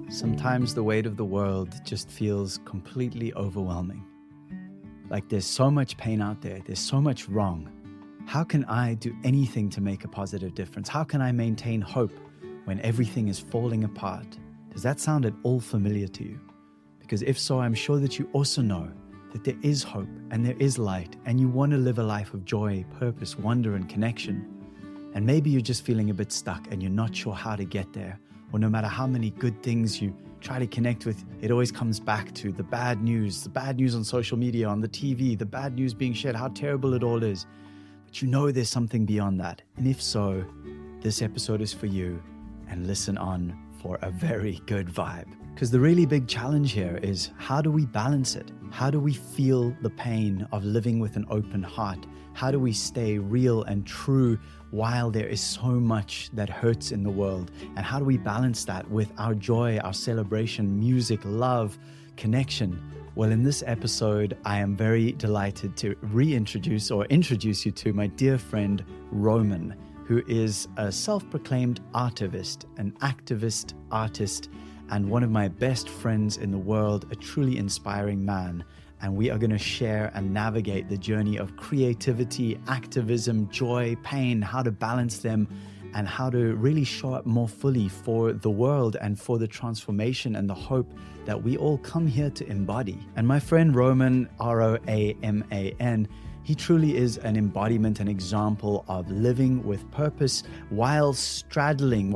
Sometimes the weight of the world just feels completely overwhelming. Like there's so much pain out there, there's so much wrong. How can I do anything to make a positive difference? How can I maintain hope when everything is falling apart? Does that sound at all familiar to you? Because if so, I'm sure that you also know that there is hope and there is light, and you want to live a life of joy, purpose, wonder, and connection. And maybe you're just feeling a bit stuck and you're not sure how to get there. Or no matter how many good things you try to connect with, it always comes back to the bad news on social media, on the TV, the bad news being shared, how terrible it all is. But you know there's something beyond that. And if so, this episode is for you, and listen on for a very good vibe. Because the really big challenge here is, how do we balance it? How do we feel the pain of living with an open heart? How do we stay real and true while there is so much that hurts in the world? And how do we balance that with our joy, our celebration, music, love, connection? Well, in this episode, I am very delighted to introduce you to my dear friend, Roaman, who is a self-proclaimed artivist, an activist artist, and one of my best friends in the world, a truly inspiring man. And we are going to share and navigate the journey of creativity, activism, joy, pain, how to balance them, and how to really show up more fully for the world and for the transformation and the hope that we all come here to embody. And my friend Roaman, Roaman, he truly is an embodiment, an example of living with purpose while standing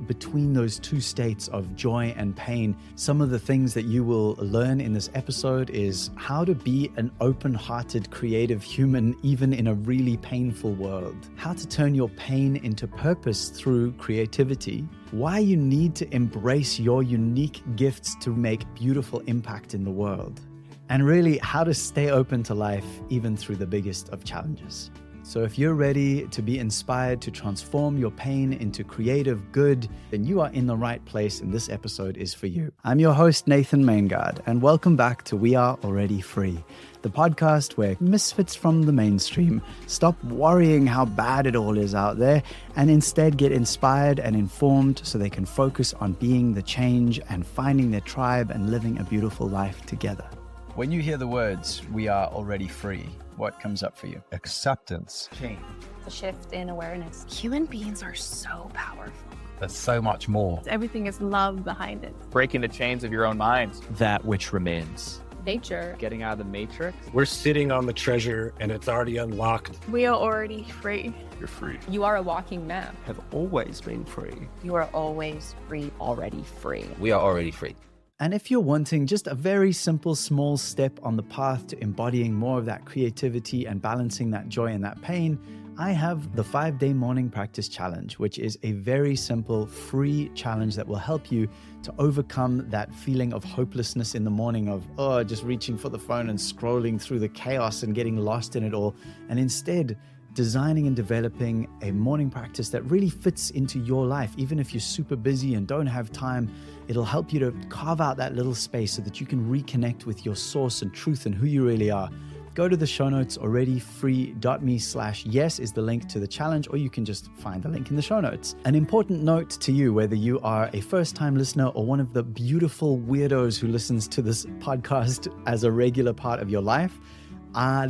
between those two states of joy and pain. Some of the things that you will learn in this episode is how to be an open-hearted, creative human, even in a really painful world. How to turn your pain into purpose through creativity. Why you need to embrace your unique gifts to make beautiful impact in the world. And really how to stay open to life even through the biggest of challenges. So if you're ready to be inspired to transform your pain into creative good, then you are in the right place, and this episode is for you. I'm your host, Nathan Maingard, and welcome back to We Are Already Free, the podcast where misfits from the mainstream stop worrying how bad it all is out there and instead get inspired and informed so they can focus on being the change and finding their tribe and living a beautiful life together. When you hear the words, we are already free, what comes up for you? Acceptance. Change. A shift in awareness. Human beings are so powerful. There's so much more. Everything is love behind it. Breaking the chains of your own mind. That which remains. Nature. Getting out of the matrix. We're sitting on the treasure and it's already unlocked. We are already free. You're free. You are a walking map. Have always been free. You are always free, already free. We are already free. And if you're wanting just a very simple, small step on the path to embodying more of that creativity and balancing that joy and that pain, I have the 5-day morning practice challenge, which is a very simple, free challenge that will help you to overcome that feeling of hopelessness in the morning of, just reaching for the phone and scrolling through the chaos and getting lost in it all. And instead, designing and developing a morning practice that really fits into your life. Even if you're super busy and don't have time, it'll help you to carve out that little space so that you can reconnect with your source and truth and who you really are. Go to the show notes, alreadyfree.me/yes is the link to the challenge, or you can just find the link in the show notes. An important note to you, whether you are a first-time listener or one of the beautiful weirdos who listens to this podcast as a regular part of your life,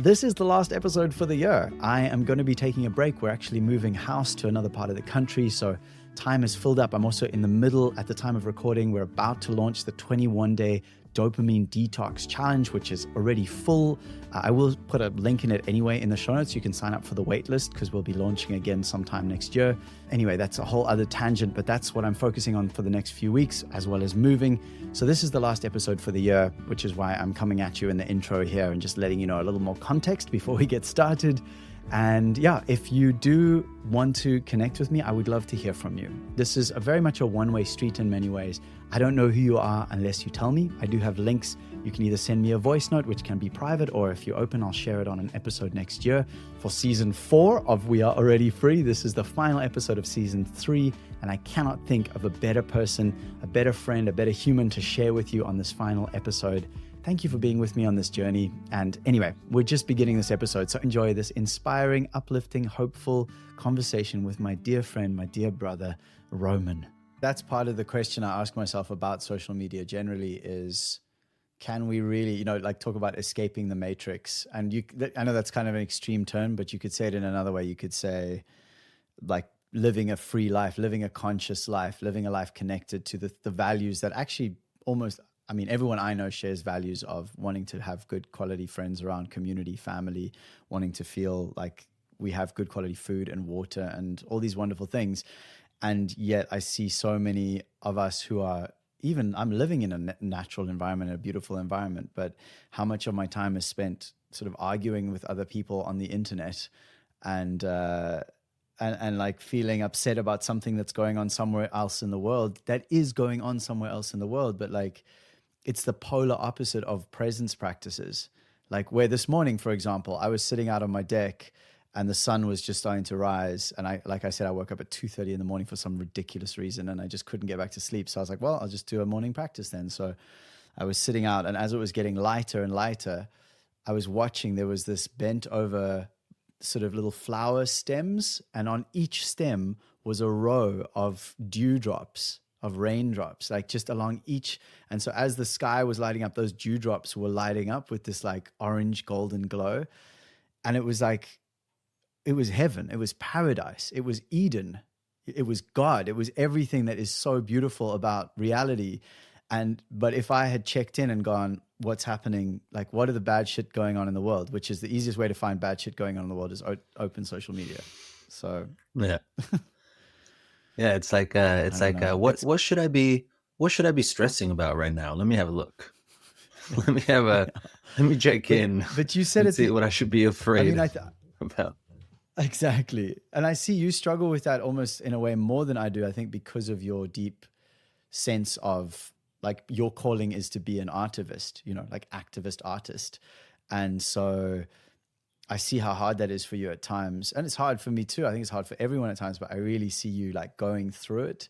this is the last episode for the year. I am going to be taking a break. We're actually moving house to another part of the country, so time is filled up. I'm also in the middle at the time of recording. We're about to launch the 21-day dopamine detox challenge, which is already full. I will put a link in it anyway in the show notes. You can sign up for the wait list because we'll be launching again sometime next year. Anyway, that's a whole other tangent, but that's what I'm focusing on for the next few weeks, as well as moving. So this is the last episode for the year, which is why I'm coming at you in the intro here and just letting you know a little more context before we get started. And yeah, if you do want to connect with me, I would love to hear from you. This is very much a one-way street in many ways. I don't know who you are unless you tell me. I do have links. You can either send me a voice note, which can be private, or if you're open, I'll share it on an episode next year. For season 4 of We Are Already Free, this is the final episode of season 3, and I cannot think of a better person, a better friend, a better human to share with you on this final episode. Thank you for being with me on this journey. And anyway, we're just beginning this episode, so enjoy this inspiring, uplifting, hopeful conversation with my dear friend, my dear brother, Roaman. that's part of the question I ask myself about social media generally is, can we really, like talk about escaping the matrix? And I know that's kind of an extreme term, but you could say it in another way. You could say like living a free life, living a conscious life, living a life connected to the values that actually everyone I know shares values of wanting to have good quality friends around, community, family, wanting to feel like we have good quality food and water and all these wonderful things. And yet I see so many of us who are, even I'm living in a natural environment, a beautiful environment, but how much of my time is spent sort of arguing with other people on the internet and like feeling upset about something that's going on somewhere else in the world, that is going on somewhere else in the world. But like, it's the polar opposite of presence practices. Like where this morning, for example, I was sitting out on my deck and the sun was just starting to rise. And I woke up at 2:30 in the morning for some ridiculous reason, and I just couldn't get back to sleep. So I was like, well, I'll just do a morning practice then. So I was sitting out, and as it was getting lighter and lighter, I was watching, there was this bent over sort of little flower stems, and on each stem was a row of dewdrops, of raindrops, like just along each. And so as the sky was lighting up, those dewdrops were lighting up with this like orange golden glow. And it was like, it was heaven. It was paradise. It was Eden. It was God. It was everything that is so beautiful about reality. But if I had checked in and gone, what's happening? Like, what are the bad shit going on in the world? Which is the easiest way to find bad shit going on in the world is open social media. So yeah. Yeah, it's like what should I be stressing about right now? Let me have a look. Let me check in. But you said it's see what I should be afraid about. Exactly. And I see you struggle with that almost in a way more than I do, I think, because of your deep sense of like your calling is to be an artivist, like activist artist. And so I see how hard that is for you at times. And it's hard for me too. I think it's hard for everyone at times, but I really see you like going through it.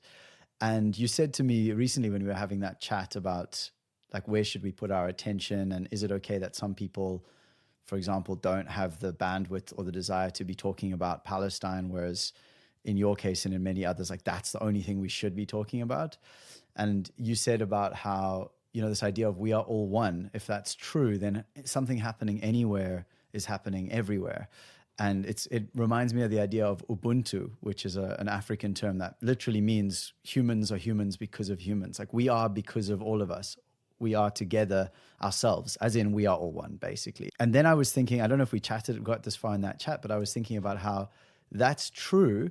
And you said to me recently when we were having that chat about like, where should we put our attention? And is it okay that some people, for example, don't have the bandwidth or the desire to be talking about Palestine, whereas in your case and in many others, like that's the only thing we should be talking about. And you said about how, this idea of we are all one. If that's true, then something happening anywhere is happening everywhere. And it reminds me of the idea of Ubuntu, which is an African term that literally means humans are humans because of humans. Like we are because of all of us. We are together ourselves, as in we are all one, basically. And then I was thinking, I don't know if we got this far in that chat, but I was thinking about how that's true.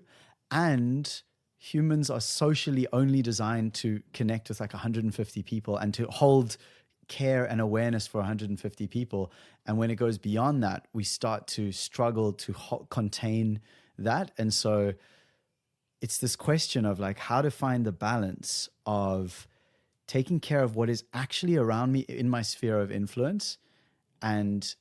And humans are socially only designed to connect with like 150 people and to hold care and awareness for 150 people. And when it goes beyond that, we start to struggle to contain that. And so it's this question of like how to find the balance of taking care of what is actually around me in my sphere of influence and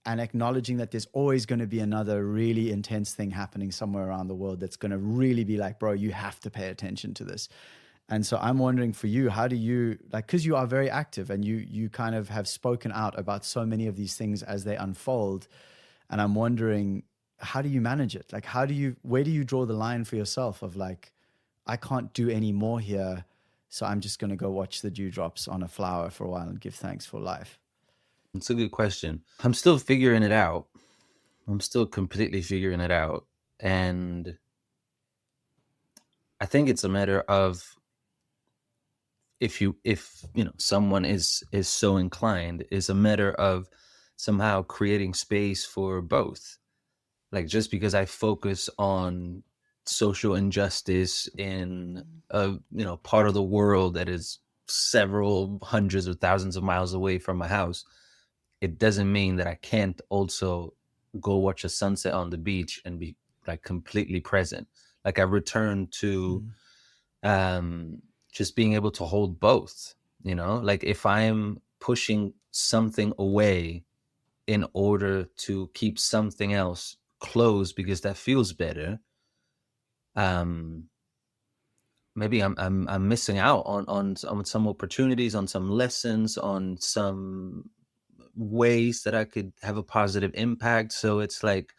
acknowledging that there's always going to be another really intense thing happening somewhere around the world that's going to really be like, bro, you have to pay attention to this. And so I'm wondering for you, how do you, like, because you are very active and you kind of have spoken out about so many of these things as they unfold. And I'm wondering, how do you manage it? Like, where do you draw the line for yourself of like, I can't do any more here, so I'm just going to go watch the dewdrops on a flower for a while and give thanks for life? It's a good question. I'm still figuring it out. I'm still completely figuring it out. And I think it's a matter of if someone is so inclined, is a matter of somehow creating space for both. Like just because I focus on social injustice in a part of the world that is several hundreds or thousands of miles away from my house, it doesn't mean that I can't also go watch a sunset on the beach and be like completely present. Like I return to just being able to hold both, like if I'm pushing something away in order to keep something else closed because that feels better, maybe I'm missing out on some opportunities, on some lessons, on some ways that I could have a positive impact. So it's like,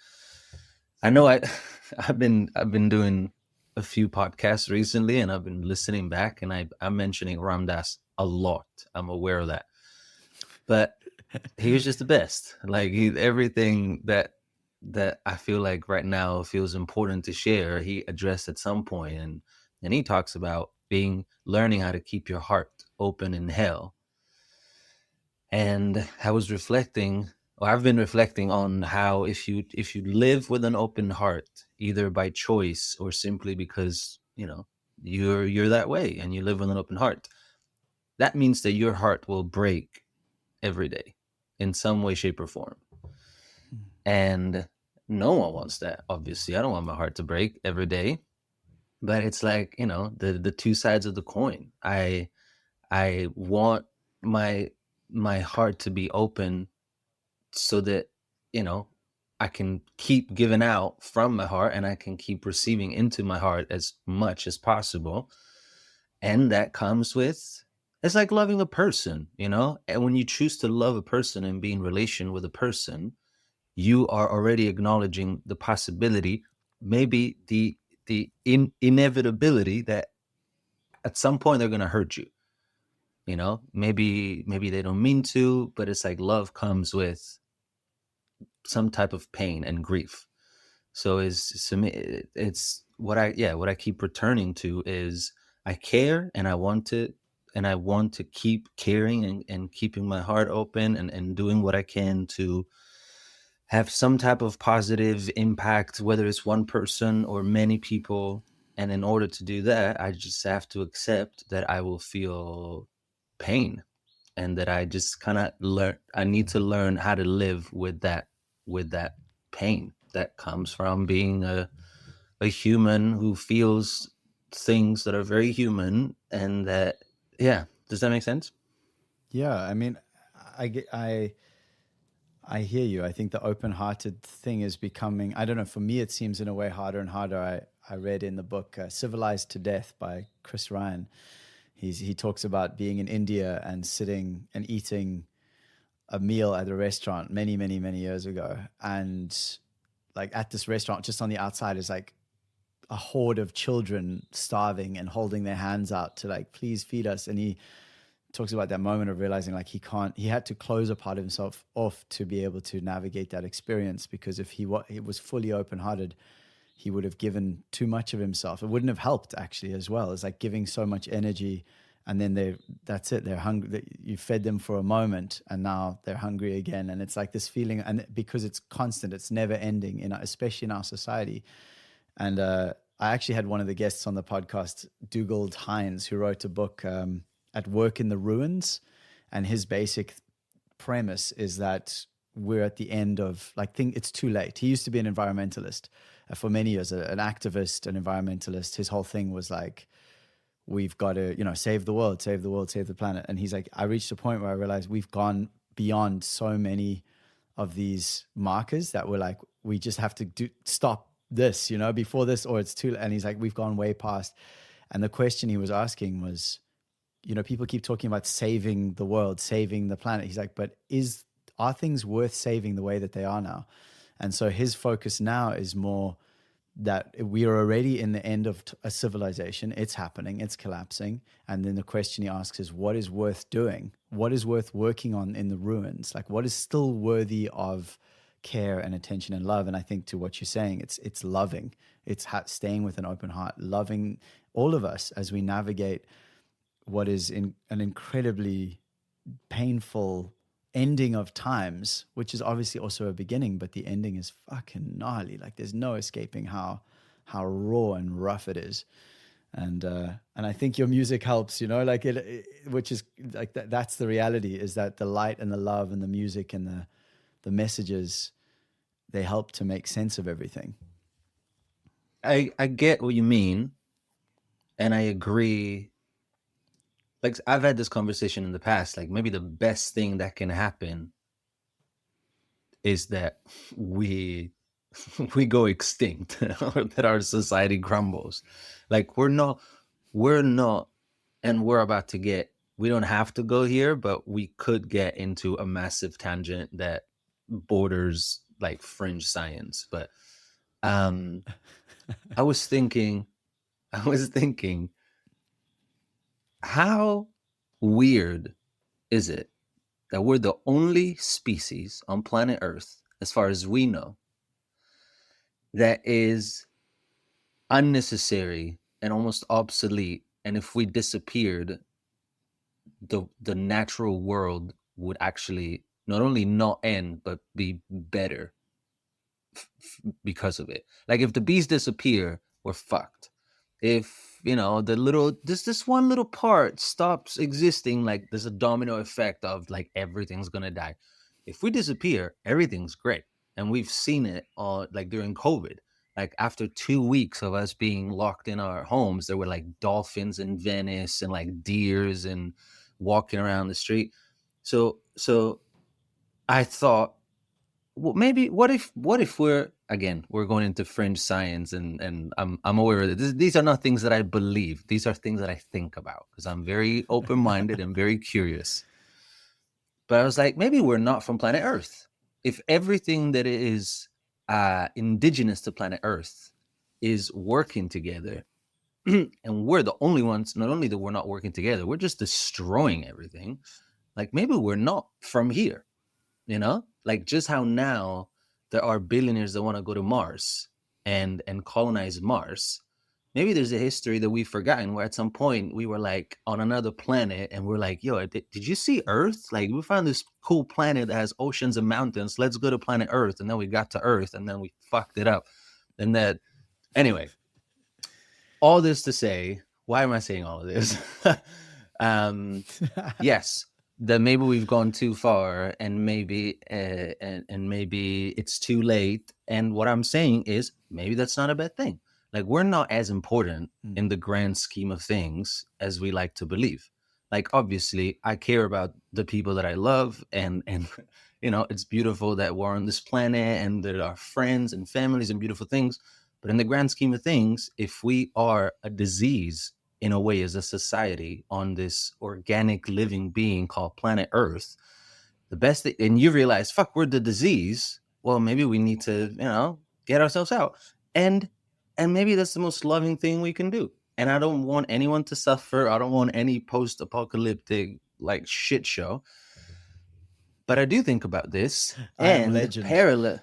I know I've been doing a few podcasts recently, and I've been listening back, and I'm mentioning Ram Dass a lot. I'm aware of that, but he was just the best. Like everything that I feel like right now feels important to share, he addressed at some point, and he talks about learning how to keep your heart open in hell. And I was reflecting, or I've been reflecting on how if you live with an open heart, either by choice or simply because, you know, you're that way and you live with an open heart, that means that your heart will break every day in some way, shape, or form. And no one wants that, obviously. I don't want my heart to break every day. But it's like, you know, the two sides of the coin. I want my heart to be open so that, you know, I can keep giving out from my heart and I can keep receiving into my heart as much as possible. And that comes with, it's like loving a person, you know? And when you choose to love a person and be in relation with a person, you are already acknowledging the possibility, maybe the inevitability that at some point they're going to hurt you. You know, maybe they don't mean to, but it's like love comes with some type of pain and grief. So it's what I keep returning to is I care and I want to keep caring and keeping my heart open and doing what I can to have some type of positive impact, whether it's one person or many people. And in order to do that, I just have to accept that I will feel pain and that I just kind of I need to learn how to live with that pain that comes from being a human who feels things that are very human. And that, yeah, does that make sense? Yeah, I mean, I hear you. I think the open-hearted thing is becoming, I don't know, for me it seems in a way harder and harder. I read in the book Civilized to Death by Chris Ryan. He talks about being in India and sitting and eating a meal at a restaurant many, many, many years ago. And like at this restaurant, just on the outside is like a horde of children starving and holding their hands out to like, please feed us. And he talks about that moment of realizing like he had to close a part of himself off to be able to navigate that experience, because if he was fully open-hearted, he would have given too much of himself. It wouldn't have helped actually as well. It's like giving so much energy and then that's it. They're hungry. You fed them for a moment and now they're hungry again. And it's like this feeling, and because it's constant, it's never ending, especially in our society. And I actually had one of the guests on the podcast, Dougald Hines, who wrote a book, At Work in the Ruins. And his basic premise is that we're at the end of it's too late. He used to be an environmentalist for many years, an activist, an environmentalist. His whole thing was like, we've got to, save the world, save the planet. And he's like, I reached a point where I realized we've gone beyond so many of these markers that we're like, we just have to stop this, before this, or it's too late. And he's like, we've gone way past. And the question he was asking was, people keep talking about saving the world, saving the planet. He's like, but are things worth saving the way that they are now? And so his focus now is more that we are already in the end of a civilization. It's happening, it's collapsing. And then the question he asks is, what is worth doing? What is worth working on in the ruins? Like, what is still worthy of care and attention and love? And I think to what you're saying, it's loving. It's staying with an open heart, loving all of us as we navigate what is an incredibly painful ending of times, which is obviously also a beginning, but the ending is fucking gnarly. Like there's no escaping how raw and rough it is. And I think your music helps, like which is like that's the reality, is that the light and the love and the music and the messages, they help to make sense of everything. I get what you mean, and I agree. Like I've had this conversation in the past, like maybe the best thing that can happen is that we go extinct or that our society crumbles. Like we're not, and we're about to we don't have to go here, but we could get into a massive tangent that borders like fringe science. But I was thinking, I was thinking, how weird is it that we're the only species on planet Earth, as far as we know, that is unnecessary and almost obsolete? And if we disappeared, the natural world would actually not only not end, but be better because of it. Like if the bees disappear, we're fucked. If this one little part stops existing, like there's a domino effect of like everything's gonna die. If we disappear, everything's great. And we've seen it like during COVID. Like after 2 weeks of us being locked in our homes, there were like dolphins in Venice and like deers and walking around the street. So I thought, well, maybe what if we're going into fringe science, and I'm aware of it. These are not things that I believe. These are things that I think about because I'm very open-minded and very curious. But I was like, maybe we're not from planet Earth. If everything that is indigenous to planet Earth is working together, and we're the only ones, not only that we're not working together, we're just destroying everything. Like maybe we're not from here. Like just how now there are billionaires that want to go to Mars and colonize Mars. Maybe there's a history that we've forgotten where at some point we were like on another planet and we're like, yo, did you see Earth? Like we found this cool planet that has oceans and mountains. Let's go to planet Earth. And then we got to Earth and then we fucked it up. And that, anyway, all this to say, why am I saying all of this? Yes, that maybe we've gone too far and maybe maybe it's too late. And what I'm saying is maybe that's not a bad thing. Like we're not as important in the grand scheme of things as we like to believe. Like obviously I care about the people that I love and it's beautiful that we're on this planet and there are friends and families and beautiful things. But in the grand scheme of things, if we are a disease in a way as a society on this organic living being called planet Earth, the best thing, and you realize, fuck, we're the disease. Well, maybe we need to, get ourselves out. And maybe that's the most loving thing we can do. And I don't want anyone to suffer. I don't want any post-apocalyptic like shit show. But I do think about this. I'm Legend. Parallel.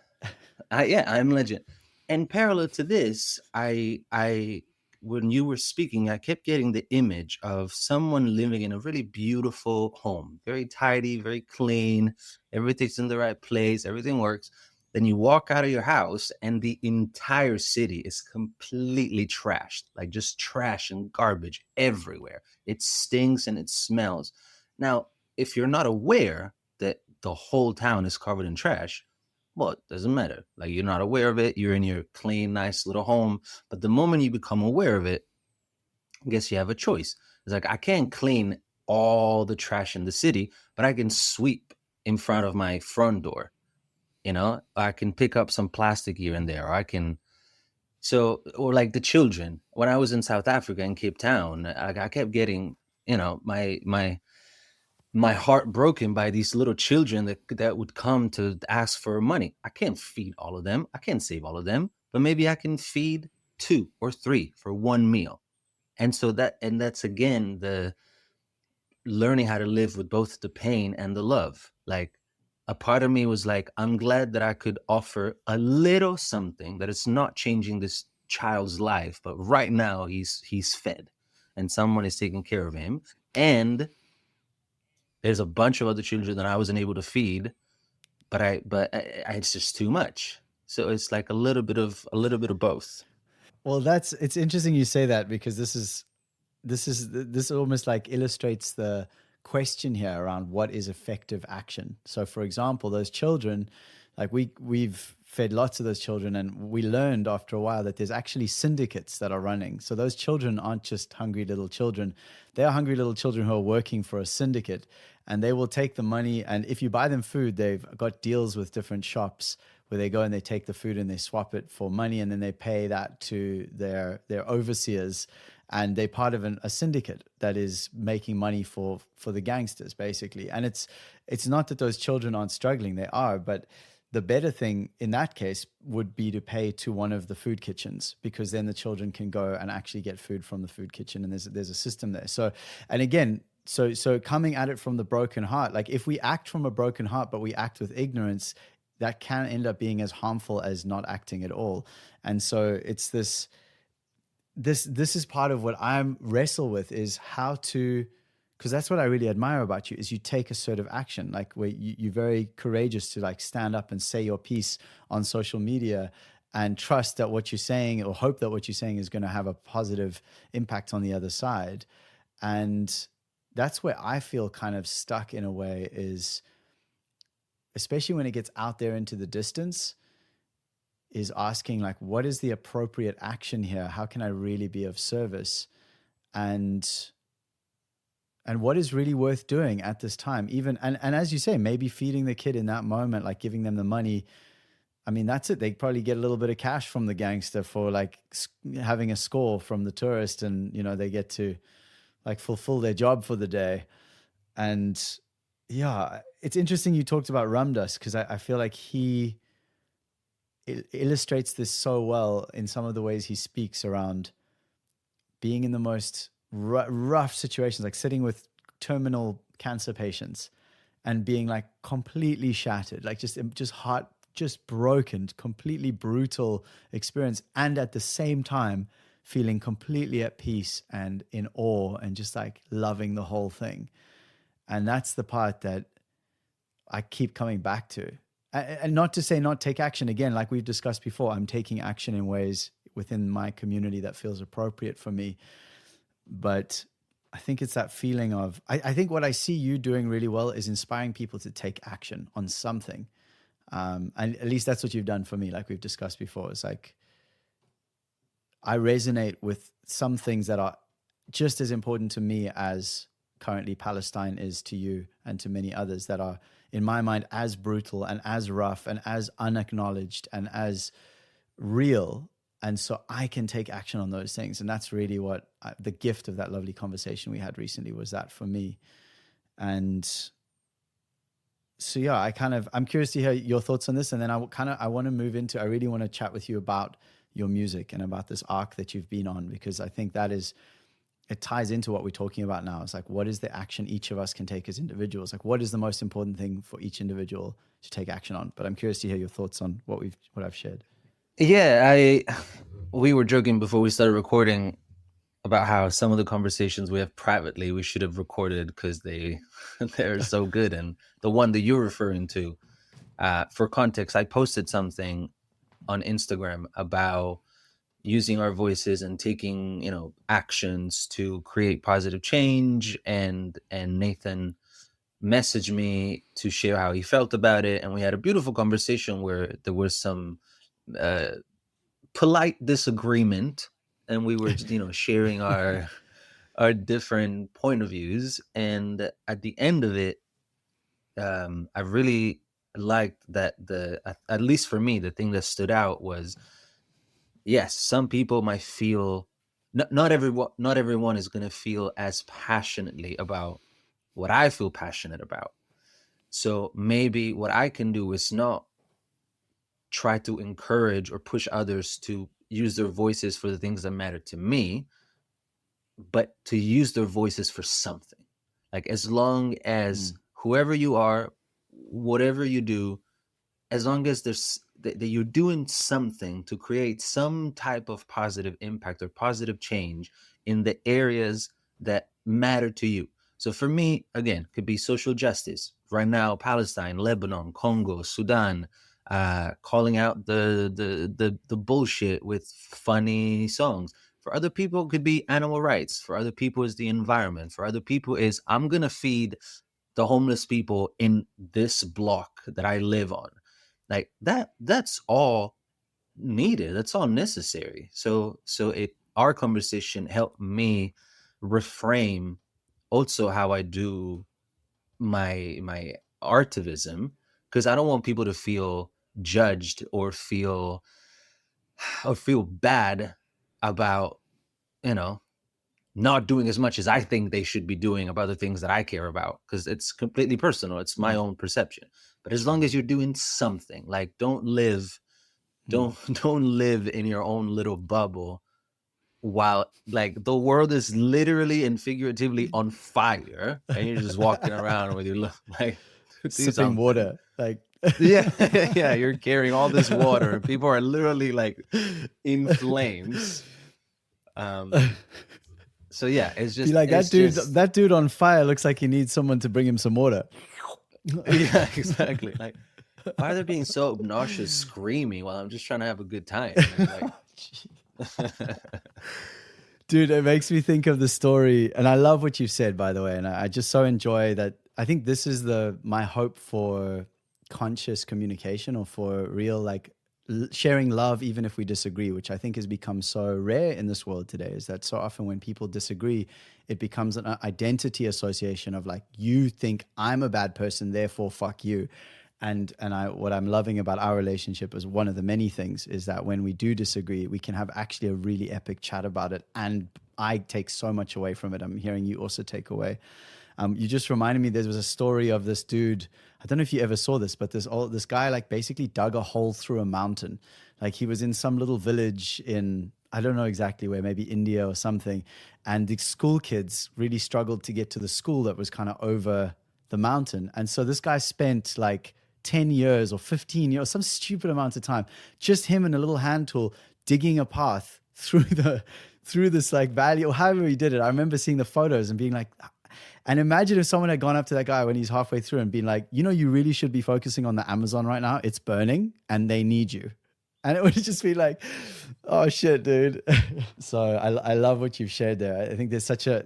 I'm Legend. And parallel to this, I when you were speaking, I kept getting the image of someone living in a really beautiful home, very tidy, very clean. Everything's in the right place. Everything works. Then you walk out of your house and the entire city is completely trashed, like just trash and garbage everywhere. It stinks and it smells. Now, if you're not aware that the whole town is covered in trash, well, it doesn't matter. Like you're not aware of it. You're in your clean, nice little home. But the moment you become aware of it, I guess you have a choice. It's like, I can't clean all the trash in the city, but I can sweep in front of my front door. I can pick up some plastic here and there. Or like the children. When I was in South Africa in Cape Town, I kept getting, my heart broken by these little children that would come to ask for money. I can't feed all of them. I can't save all of them, but maybe I can feed 2 or 3 for one meal. And so that's again, the learning how to live with both the pain and the love. Like a part of me was like, I'm glad that I could offer a little something that is not changing this child's life, but right now he's fed and someone is taking care of him. And there's a bunch of other children that I wasn't able to feed, but it's just too much. So it's like a little bit of both. Well, it's interesting you say that, because this almost like illustrates the question here around what is effective action. So for example, those children, like we've fed lots of those children, and we learned after a while that there's actually syndicates that are running. So those children aren't just hungry little children. They are hungry little children who are working for a syndicate, and they will take the money. And if you buy them food, they've got deals with different shops where they go and they take the food and they swap it for money, and then they pay that to their overseers. And they're part of a syndicate that is making money for the gangsters, basically. And it's not that those children aren't struggling. They are, but the better thing in that case would be to pay to one of the food kitchens, because then the children can go and actually get food from the food kitchen, and there's a system there. So, and again, so coming at it from the broken heart, like if we act from a broken heart but we act with ignorance, that can end up being as harmful as not acting at all. And so it's this is part of what I'm wrestle with, is how to, because that's what I really admire about you, is you take assertive action, like where you're very courageous to like stand up and say your piece on social media and trust that what you're saying, or hope that what you're saying is going to have a positive impact on the other side. And that's where I feel kind of stuck in a way, is especially when it gets out there into the distance, is asking like, what is the appropriate action here? How can I really be of service? And what is really worth doing at this time? Even, and as you say, maybe feeding the kid in that moment, like giving them the money. I mean, that's it. They probably get a little bit of cash from the gangster for like having a score from the tourist, and, you know, they get to like fulfill their job for the day. And yeah, it's interesting you talked about Ramdas, because I feel like he illustrates this so well in some of the ways he speaks around being in the most rough situations, like sitting with terminal cancer patients and being like completely shattered, like just heart, just broken, completely brutal experience. And at the same time, feeling completely at peace and in awe and just like loving the whole thing. And that's the part that I keep coming back to. And not to say not take action. Again, like we've discussed before, I'm taking action in ways within my community that feels appropriate for me. But I think it's that feeling of, I think what I see you doing really well is inspiring people to take action on something. And at least that's what you've done for me, like we've discussed before. It's like, I resonate with some things that are just as important to me as currently Palestine is to you and to many others, that are, in my mind, as brutal and as rough and as unacknowledged and as real. And so I can take action on those things. And that's really what the gift of that lovely conversation we had recently was, that for me. And so, yeah, I'm curious to hear your thoughts on this. And then I want to move into, I really want to chat with you about your music and about this arc that you've been on, because I think that is, it ties into what we're talking about now. It's like, what is the action each of us can take as individuals? Like, what is the most important thing for each individual to take action on? But I'm curious to hear your thoughts on what I've shared. Yeah, we were joking before we started recording about how some of the conversations we have privately we should have recorded, because they're so good. And the one that you're referring to, for context, I posted something on Instagram about using our voices and taking, actions to create positive change. And Nathan messaged me to share how he felt about it. And we had a beautiful conversation where there was some polite disagreement, and we were, sharing our different point of views. And at the end of it, I really liked that at least for me, the thing that stood out was, yes, some people might feel, not everyone is going to feel as passionately about what I feel passionate about. So maybe what I can do is not try to encourage or push others to use their voices for the things that matter to me, but to use their voices for something. Like, as long as whoever you are, whatever you do, as long as that you're doing something to create some type of positive impact or positive change in the areas that matter to you. So for me, again, could be social justice. Right now, Palestine, Lebanon, Congo, Sudan, calling out the bullshit with funny songs. For other people, it could be animal rights. For other people, it's the environment. For other people, is I'm going to feed the homeless people in this block that I live on. Like that's all needed. That's all necessary. So our conversation helped me reframe also how I do my artivism, because I don't want people to feel judged or feel bad about, not doing as much as I think they should be doing about the things that I care about, because it's completely personal. It's my own perception. But as long as you're doing something, like don't live in your own little bubble while like the world is literally and figuratively on fire, and you're just walking around with your like sipping water, like yeah, you're carrying all this water, and people are literally like in flames. So yeah, it's just be like it's that dude on fire looks like he needs someone to bring him some water. Yeah, exactly. Like, why are they being so obnoxious, screaming while I'm just trying to have a good time? Like, dude, it makes me think of the story, and I love what you said, by the way, and I just so enjoy that. I think this is my hope for conscious communication, or for real like sharing love even if we disagree, which I think has become so rare in this world today, is that so often when people disagree, it becomes an identity association of like, you think I'm a bad person, therefore fuck you. And what I'm loving about our relationship is one of the many things is that when we do disagree, we can have actually a really epic chat about it, and I take so much away from it. I'm hearing you also take away. You just reminded me, there was a story of this dude. I don't know if you ever saw this, but this guy like basically dug a hole through a mountain. Like he was in some little village in, I don't know exactly where, maybe India or something. And the school kids really struggled to get to the school that was kind of over the mountain. And so this guy spent like 10 years or 15 years, some stupid amount of time, just him and a little hand tool digging a path through this like valley, or however he did it. I remember seeing the photos and being like, and imagine if someone had gone up to that guy when he's halfway through and been like, you know, you really should be focusing on the Amazon right now. It's burning and they need you. And it would just be like, oh shit, dude. So I love what you've shared there. I think there's such an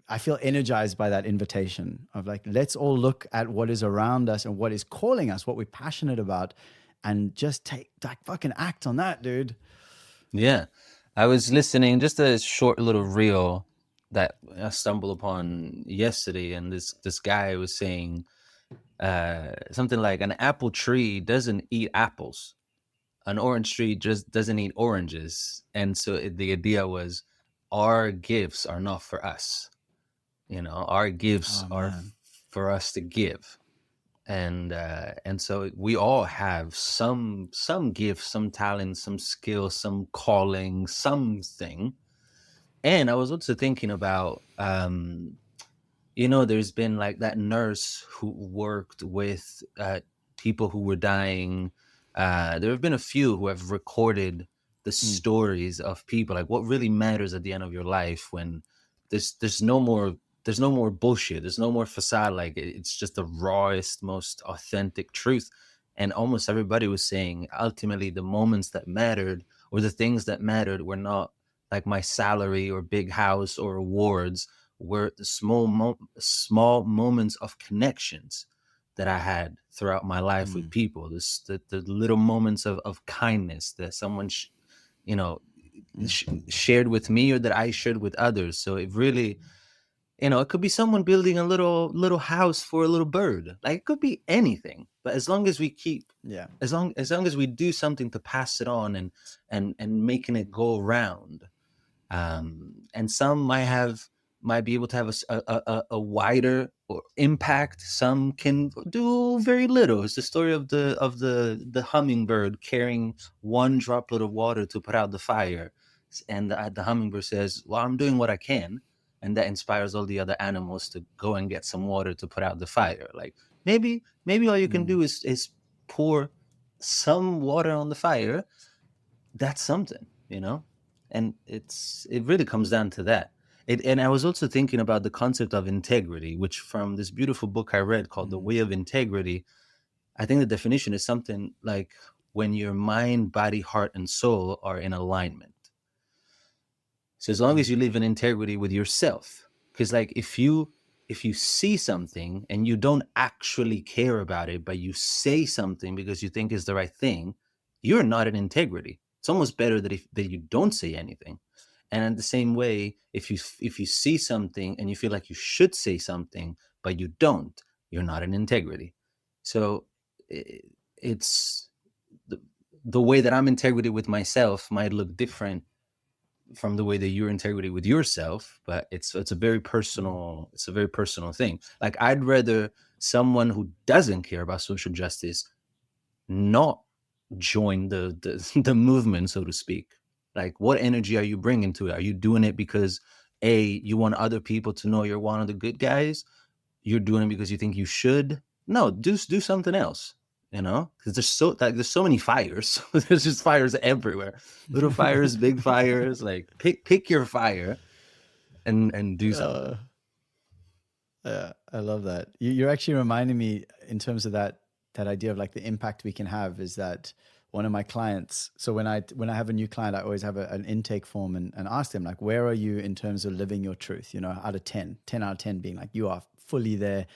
I feel energized by that invitation of like, let's all look at what is around us and what is calling us, what we're passionate about, and just take like fucking act on that, dude. yeah, I was listening just a short little reel that I stumbled upon yesterday, and this guy was saying something like, an apple tree doesn't eat apples, an orange tree just doesn't eat oranges. And so the idea was, our gifts are not for us, you know, our gifts are for us to give. And so we all have some gifts, some talent, some skill, some calling, something. And I was also thinking about, you know, there's been like that nurse who worked with people who were dying. There have been a few who have recorded the stories of people, like what really matters at the end of your life, when there's no more bullshit, there's no more facade, like it's just the rawest, most authentic truth. And almost everybody was saying, ultimately, the moments that mattered, or the things that mattered, were not like my salary or big house or awards, were the small moments of connections that I had throughout my life with people. The little moments of kindness that someone shared with me, or that I shared with others. So it really, you know, it could be someone building a little house for a little bird. Like it could be anything, but as long as we keep, as long as we do something to pass it on and making it go around. And some might be able to have a wider or impact. Some can do very little. It's the story of the hummingbird carrying one droplet of water to put out the fire, and the hummingbird says, "Well, I'm doing what I can," and that inspires all the other animals to go and get some water to put out the fire. Like maybe all you can do is pour some water on the fire. That's something, you know. And it really comes down to that. And I was also thinking about the concept of integrity, which from this beautiful book I read called The Way of Integrity, I think the definition is something like when your mind, body, heart, and soul are in alignment. So as long as you live in integrity with yourself, because like if you see something and you don't actually care about it, but you say something because you think is the right thing, you're not in integrity. It's almost better that you don't say anything. And in the same way, if you see something and you feel like you should say something, but you don't, you're not in integrity. So it's the way that I'm integrity with myself might look different from the way that you're integrity with yourself, but it's a very personal thing. Like, I'd rather someone who doesn't care about social justice not join the movement, so to speak. Like, what energy are you bringing to it? Are you doing it because you want other people to know you're one of the good guys? You're doing it because you think you should? No, do something else. Because there's so many fires. There's just fires everywhere. Little fires, big fires. Like, pick your fire and do something. Yeah, I love that. You're actually reminding me, in terms of that idea of like the impact we can have, is that one of my clients, so when I have a new client, I always have an intake form and ask them, like, where are you in terms of living your truth? Out of 10 out of 10 being like, you are fully there.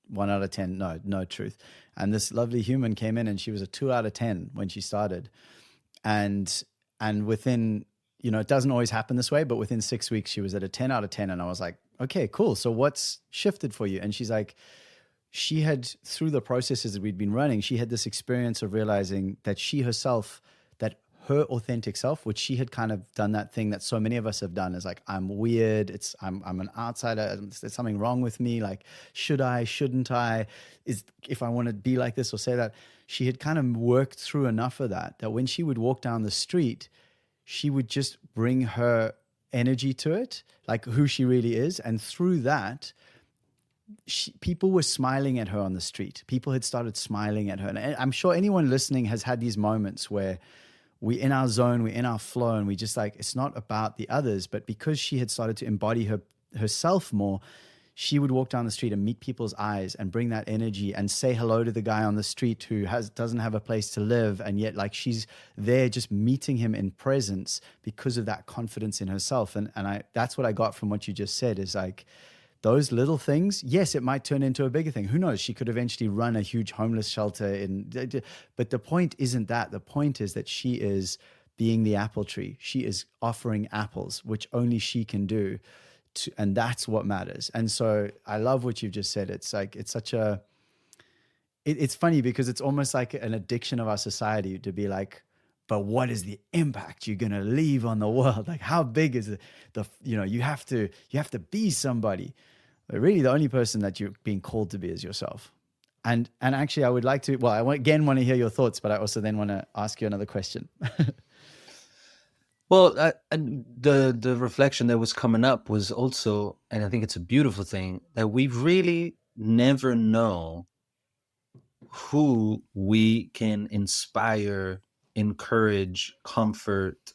1 out of 10, no truth. And this lovely human came in and she was a 2 out of 10 when she started. And within, it doesn't always happen this way, but within 6 weeks, she was at a 10 out of 10. And I was like, okay, cool. So what's shifted for you? And she's like, she had, through the processes that we'd been running, she had this experience of realizing that she herself, that her authentic self, which she had kind of done that thing that so many of us have done, is like, I'm weird. I'm an outsider. There's something wrong with me. Like, should I, shouldn't I, if I want to be like this or say that. She had kind of worked through enough of that when she would walk down the street, she would just bring her energy to it, like who she really is. And through that, people were smiling at her on the street. People had started smiling at her. And I'm sure anyone listening has had these moments where we're in our zone, we're in our flow, and we just like, it's not about the others. But because she had started to embody herself more, she would walk down the street and meet people's eyes and bring that energy and say hello to the guy on the street who doesn't have a place to live. And yet, like, she's there just meeting him in presence because of that confidence in herself. And that's what I got from what you just said, is like, those little things, yes, it might turn into a bigger thing. Who knows? She could eventually run a huge homeless shelter. But the point isn't that. The point is that she is being the apple tree. She is offering apples, which only she can do. And that's what matters. And so I love what you've just said. It's like, it's such a, it's funny because it's almost like an addiction of our society to be like, but what is the impact you're going to leave on the world? Like, how big is you have to be somebody. But really the only person that you're being called to be is yourself. And actually I would like to, I want to hear your thoughts, but I also then want to ask you another question. Well, the reflection that was coming up was also, and I think it's a beautiful thing, that we really never know who we can inspire, encourage, comfort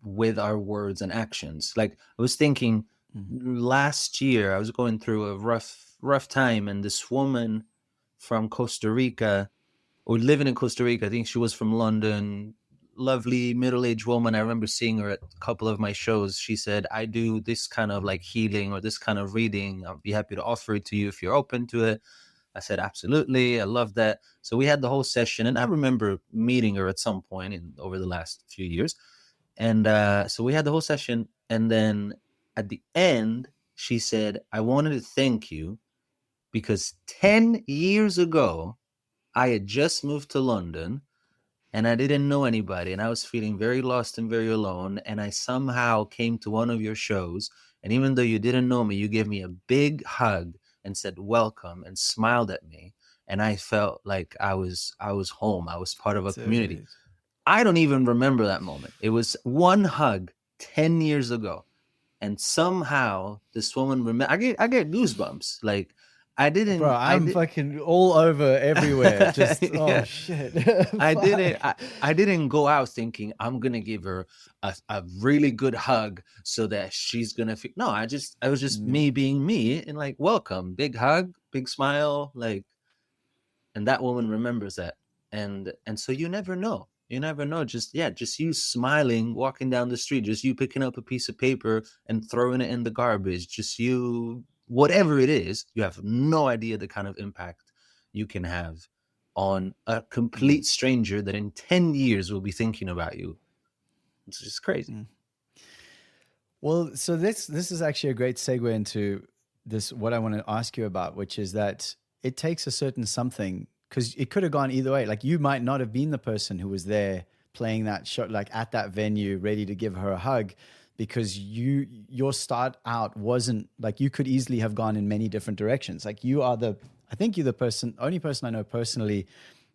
with our words and actions. Like, I was thinking last year, I was going through a rough time, and this woman from Costa Rica, or living in Costa Rica, I think she was from London, lovely middle-aged woman. I remember seeing her at a couple of my shows. She said, I do this kind of like healing or this kind of reading. I'll be happy to offer it to you if you're open to it. I said, absolutely. I love that. So we had the whole session, and I remember meeting her at some point over the last few years. And so we had the whole session. And then at the end, she said, I wanted to thank you because 10 years ago, I had just moved to London and I didn't know anybody. And I was feeling very lost and very alone. And I somehow came to one of your shows. And even though you didn't know me, you gave me a big hug and said welcome and smiled at me. And I felt like I was home. I was part of a community. I don't even remember that moment. It was one hug 10 years ago. And somehow this woman I get goosebumps. Like, I didn't. Bro, I'm fucking all over everywhere. Just yeah. Shit. I didn't go out thinking I'm gonna give her a really good hug so that she's gonna feel. No, I was just me being me, and like, welcome, big hug, big smile, like, and that woman remembers that, and so you never know. You never know. Just you smiling, walking down the street, just you picking up a piece of paper and throwing it in the garbage, just you. Whatever it is, you have no idea the kind of impact you can have on a complete stranger that in 10 years will be thinking about you. It's just crazy. Well, so this is actually a great segue into this, what I want to ask you about, which is that it takes a certain something, because it could have gone either way. Like, you might not have been the person who was there playing that show, like at that venue, ready to give her a hug, because your start out wasn't like, you could easily have gone in many different directions. Like I think you're the only person I know personally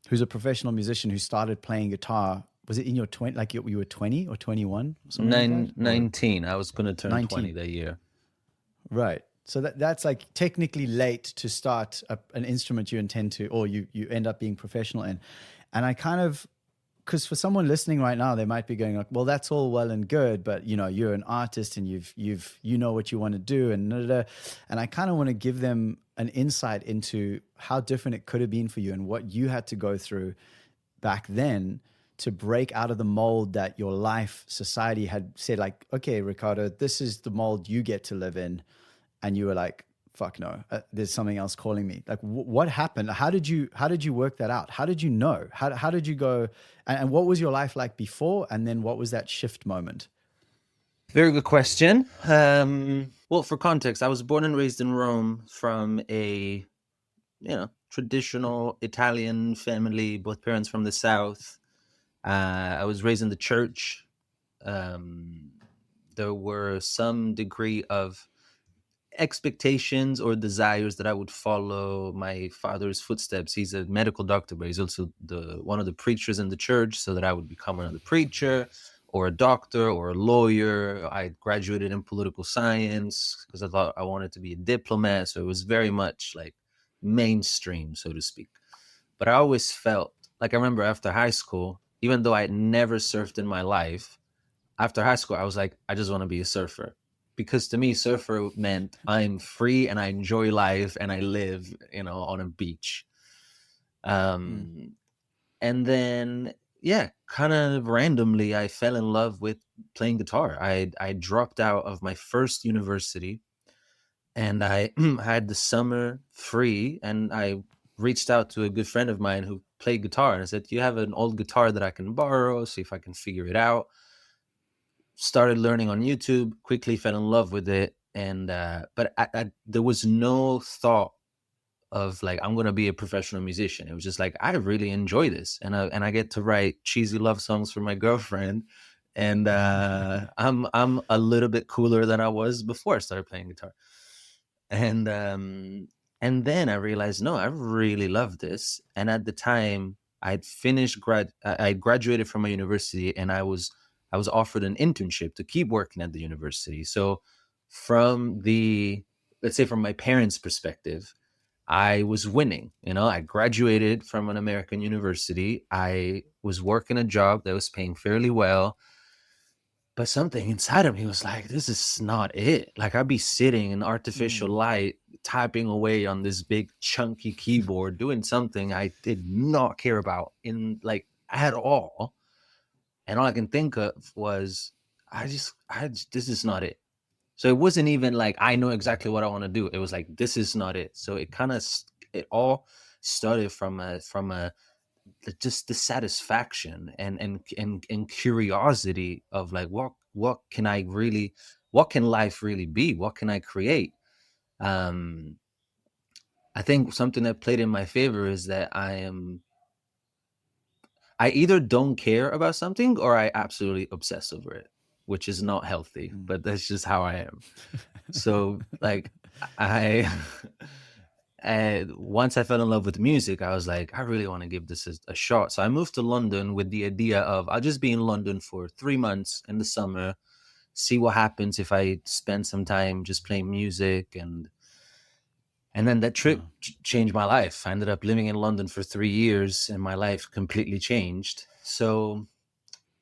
who's a professional musician who started playing guitar. Was it in your 20, like you were 20 or 21 or something like that? 19. I was going to turn 19. 20 that year. Right. So that's like technically late to start an instrument you intend to, or you end up being professional in. And I kind of, because for someone listening right now, they might be going like, well, that's all well and good, but you know, you're an artist and you know what you want to do, and da, da, da. And I kind of want to give them an insight into how different it could have been for you and what you had to go through back then to break out of the mold that your life, society had said, like, okay, Riccardo, this is the mold you get to live in. And you were like, fuck no, there's something else calling me. Like, what happened? How did you work that out? How did you know? How did you go? And what was your life like before? And then what was that shift moment? Very good question. Well, for context, I was born and raised in Rome from a, traditional Italian family, both parents from the South. I was raised in the church. There were some degree of expectations or desires that I would follow my father's footsteps. He's a medical doctor, but he's also one of the preachers in the church, so that I would become another preacher or a doctor or a lawyer. I graduated in political science because I thought I wanted to be a diplomat. So it was very much like mainstream, so to speak. But I always felt like, I remember after high school, even though I had never surfed in my life, after high school, I was like, I just want to be a surfer. Because to me, surfer meant I'm free and I enjoy life and I live, on a beach. And then, kind of randomly, I fell in love with playing guitar. I dropped out of my first university and I had the summer free, and I reached out to a good friend of mine who played guitar, and I said, do you have an old guitar that I can borrow, see if I can figure it out? Started learning on YouTube, quickly fell in love with it. And but there was no thought of like, I'm gonna be a professional musician. It was just like, I really enjoy this, and I get to write cheesy love songs for my girlfriend, and I'm a little bit cooler than I was before I started playing guitar. And then I realized, no, I really love this. And at the time, I'd finished I graduated from a university, and I was offered an internship to keep working at the university. So let's say from my parents' perspective, I was winning. I graduated from an American university. I was working a job that was paying fairly well. But something inside of me was like, this is not it. Like, I'd be sitting in artificial light, typing away on this big chunky keyboard, doing something I did not care about at all. And all I can think of was, this is not it. So it wasn't even like, I know exactly what I want to do. It was like, this is not it. So it all started from just the satisfaction and curiosity of like, what can life really be? What can I create? I think something that played in my favor is that I either don't care about something or I absolutely obsess over it, which is not healthy, but that's just how I am. So like once I fell in love with music, I was like, I really want to give this a shot. So I moved to London with the idea of, I'll just be in London for 3 months in the summer, see what happens if I spend some time just playing music. And then that trip changed my life. I ended up living in London for 3 years, and my life completely changed. So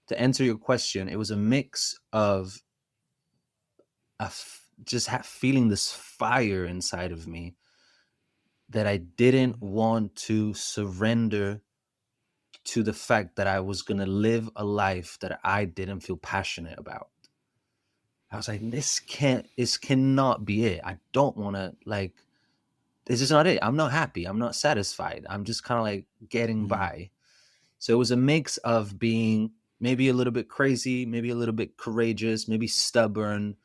to answer your question, it was a mix of feeling this fire inside of me that I didn't want to surrender to the fact that I was going to live a life that I didn't feel passionate about. I was like, this cannot be it. I don't want to, this is not it. I'm not happy. I'm not satisfied. I'm just kind of like getting by. So it was a mix of being maybe a little bit crazy, maybe a little bit courageous, maybe stubborn,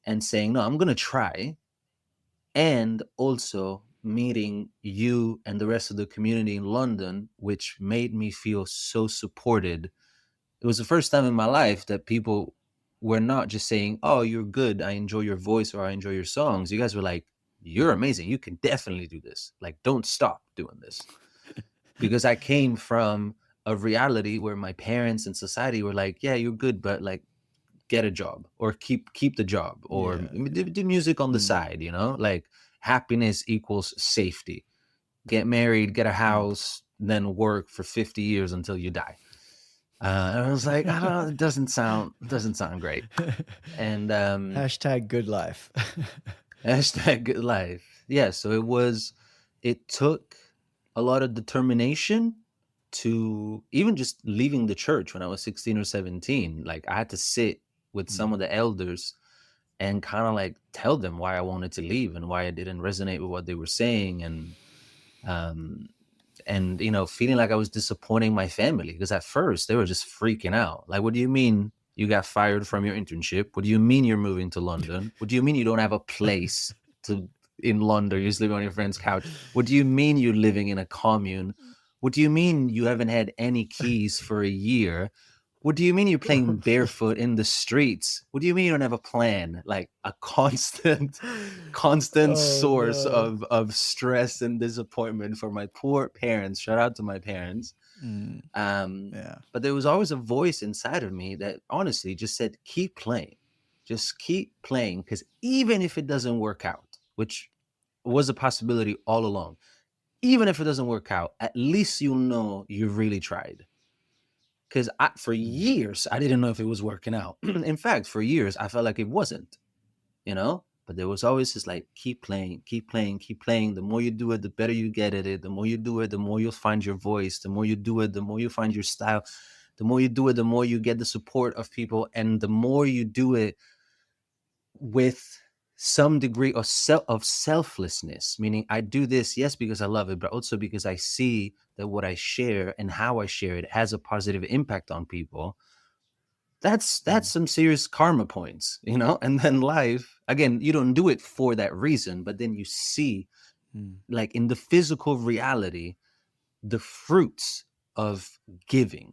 and saying, no, I'm going to try. And also meeting you and the rest of the community in London, which made me feel so supported it was the first time in my life that people were not just saying, oh, you're good, I enjoy your voice, or I enjoy your songs. You guys were like, you're amazing, you can definitely do this, like don't stop doing this. Because I came from a reality where my parents and society were like, yeah, you're good, but like get a job, or keep the job, or do music on the side, you know, like happiness equals safety, get married, get a house, then work for 50 years until you die. And I was like, I don't know, it doesn't sound great. And hashtag good life. hashtag good life. Yeah, so it took a lot of determination to even just leaving the church when I was 16 or 17. Like I had to sit with some of the elders and kind of like tell them why I wanted to leave and why I didn't resonate with what they were saying. And you know, feeling like I was disappointing my family, because at first they were just freaking out. Like, what do you mean you got fired from your internship? What do you mean you're moving to London? What do you mean you don't have a place in London? You're sleeping on your friend's couch. What do you mean you're living in a commune? What do you mean you haven't had any keys for a year? What do you mean you're playing barefoot in the streets? What do you mean you don't have a plan? Like a constant source of stress and disappointment for my poor parents. Shout out to my parents. But there was always a voice inside of me that honestly just said, keep playing. Just keep playing, because even if it doesn't work out, which was a possibility all along, even if it doesn't work out, at least you'll know you really tried. Because for years, I didn't know if it was working out. In fact, for years, I felt like it wasn't, you know? But there was always this like, keep playing, keep playing, keep playing. The more you do it, the better you get at it. The more you do it, the more you'll find your voice. The more you do it, the more you find your style. The more you do it, the more you get the support of people. And the more you do it with some degree of selflessness, meaning I do this, yes, because I love it, but also because I see that what I share and how I share it has a positive impact on people. That's some serious karma points, you know? And then life, again, you don't do it for that reason, but then you see like in the physical reality, the fruits of giving.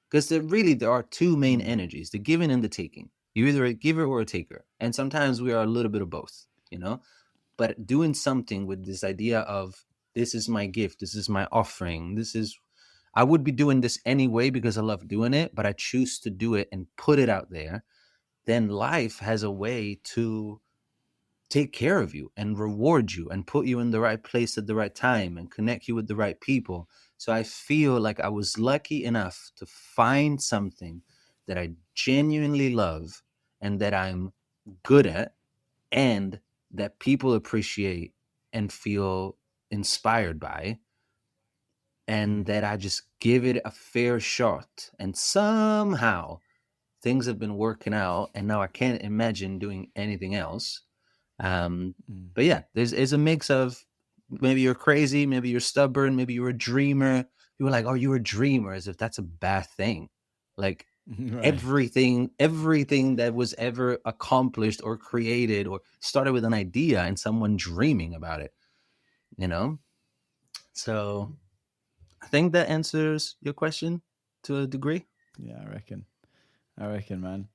Because there are two main energies, the giving and the taking. You're either a giver or a taker. And sometimes we are a little bit of both, you know? But doing something with this idea of, this is my gift, this is my offering, I would be doing this anyway because I love doing it, but I choose to do it and put it out there. Then life has a way to take care of you and reward you and put you in the right place at the right time and connect you with the right people. So I feel like I was lucky enough to find something that I genuinely love and that I'm good at and that people appreciate and feel inspired by, and that I just give it a fair shot. And somehow things have been working out, and now I can't imagine doing anything else. But yeah, there's a mix of, maybe you're crazy, maybe you're stubborn, maybe you're a dreamer. People are like, oh, you're a dreamer, as if that's a bad thing. Like right. everything that was ever accomplished or created or started with an idea and someone dreaming about it, you know? So I think that answers your question to a degree. Yeah, I reckon, man.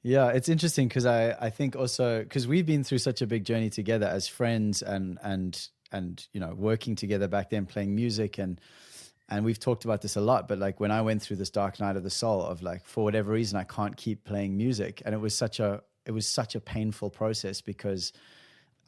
Yeah, it's interesting because I think also, because we've been through such a big journey together as friends and you know, working together back then, playing music, and we've talked about this a lot, but like when I went through this dark night of the soul of like, for whatever reason, I can't keep playing music. And it was such a painful process, because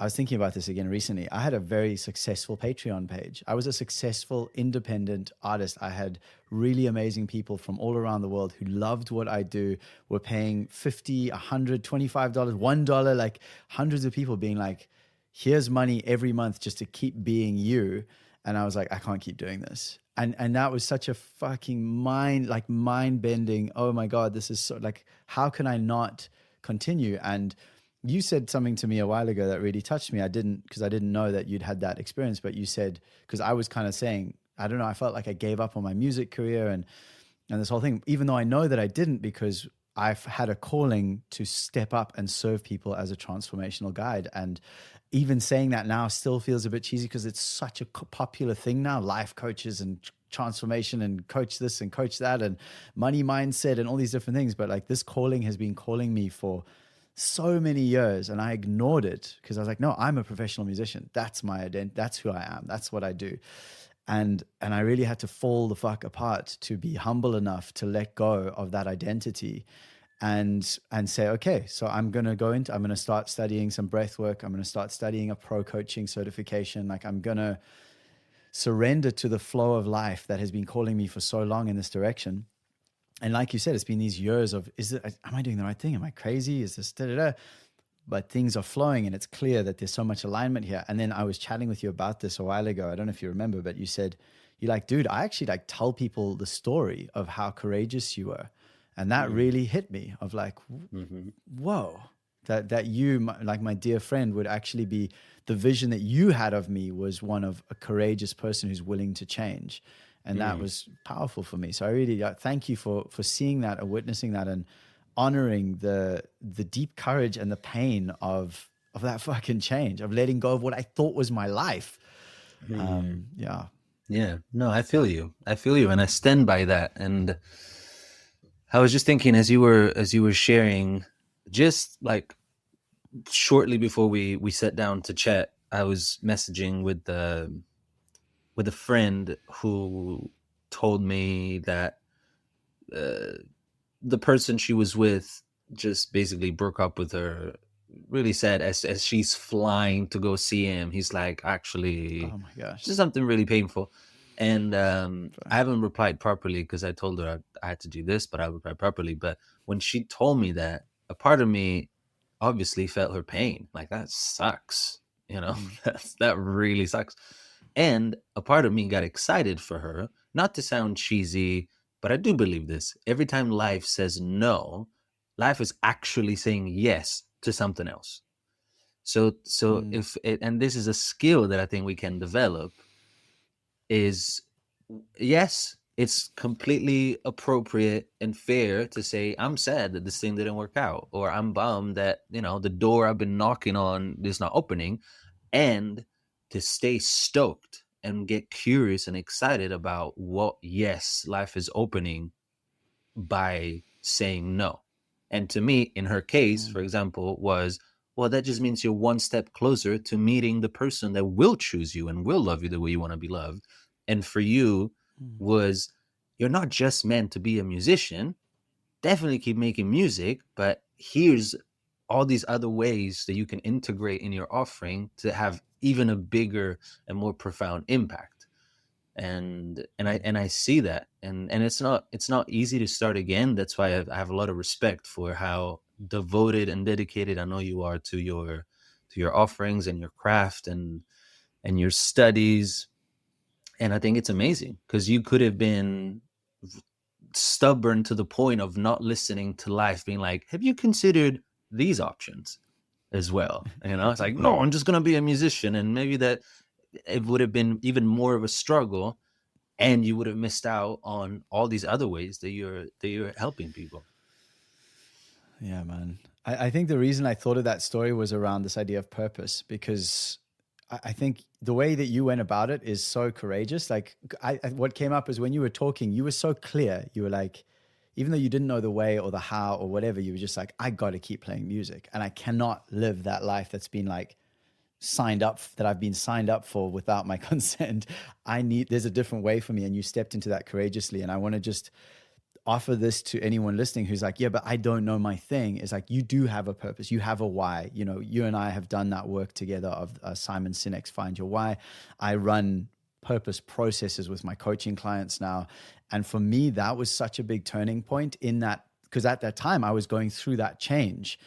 I was thinking about this again recently. I had a very successful Patreon page. I was a successful independent artist. I had really amazing people from all around the world who loved what I do, were paying $50, $100, $25, $1, like hundreds of people being like, here's money every month just to keep being you. And I was like, I can't keep doing this. And that was such a fucking mind bending. Oh my God, this is so, like, how can I not continue? And you said something to me a while ago that really touched me. Because I didn't know that you'd had that experience, but you said, because I was kind of saying, I don't know, I felt like I gave up on my music career and this whole thing, even though I know that I didn't, because I've had a calling to step up and serve people as a transformational guide. And even saying that now still feels a bit cheesy because it's such a popular thing now, life coaches and transformation and coach this and coach that and money mindset and all these different things. But like this calling has been calling me for so many years, and I ignored it because I was like, no, I'm a professional musician. That's my identity. That's who I am. That's what I do. And I really had to fall the fuck apart to be humble enough to let go of that identity and say, okay, so I'm going to start studying some breath work. I'm going to start studying a pro coaching certification. Like I'm going to surrender to the flow of life that has been calling me for so long in this direction. And like you said, it's been these years of, am I doing the right thing? Am I crazy? Is this da-da-da? But things are flowing and it's clear that there's so much alignment here. And then I was chatting with you about this a while ago. I don't know if you remember, but you said, you're like, dude, I actually like tell people the story of how courageous you were. And that really hit me of like, whoa, that you, like my dear friend, would actually be, the vision that you had of me was one of a courageous person who's willing to change. And that was powerful for me. So I really thank you for seeing that and witnessing that and honoring the deep courage and the pain of that fucking change, of letting go of what I thought was my life. Yeah. No, I feel you. And I stand by that. And I was just thinking as you were sharing, just like shortly before we sat down to chat, I was messaging with a friend who told me that the person she was with just basically broke up with her. Really sad. As she's flying to go see him, he's like, actually, Oh my gosh, this is something really painful. And I haven't replied properly because I told her I had to do this, but I replied properly. But when she told me that, a part of me obviously felt her pain. Like, that sucks, that really sucks. And a part of me got excited for her, not to sound cheesy, but I do believe this. Every time life says no, life is actually saying yes to something else. So if it, and this is a skill that I think we can develop, is yes, it's completely appropriate and fair to say, I'm sad that this thing didn't work out, or I'm bummed that, the door I've been knocking on is not opening, and to stay stoked and get curious and excited about what, yes, life is opening by saying no. And to me, in her case, for example, was, well, that just means you're one step closer to meeting the person that will choose you and will love you the way you want to be loved. And for you was, you're not just meant to be a musician. Definitely keep making music, but here's all these other ways that you can integrate in your offering to have even a bigger and more profound impact. And I see that, and it's not easy to start again. That's why I have a lot of respect for how devoted and dedicated I know you are to your offerings and your craft and your studies. And I think it's amazing, because you could have been stubborn to the point of not listening to life, being like, have you considered these options as well? It's like, no, I'm just gonna be a musician, and maybe that it would have been even more of a struggle, and you would have missed out on all these other ways that you're helping people. Yeah, man. I think the reason I thought of that story was around this idea of purpose, because I think the way that you went about it is so courageous. Like, what came up is when you were talking, you were so clear. You were like, even though you didn't know the way or the how or whatever, you were just like, I got to keep playing music, and I cannot live that life that's been like I've been signed up for without my consent. There's a different way for me. And you stepped into that courageously. And I want to just offer this to anyone listening who's like, yeah, but I don't know my thing. It's like, you do have a purpose. You have a why. You and I have done that work together of Simon Sinek's Find Your Why. I run purpose processes with my coaching clients now. And for me, that was such a big turning point in that, because at that time I was going through that change.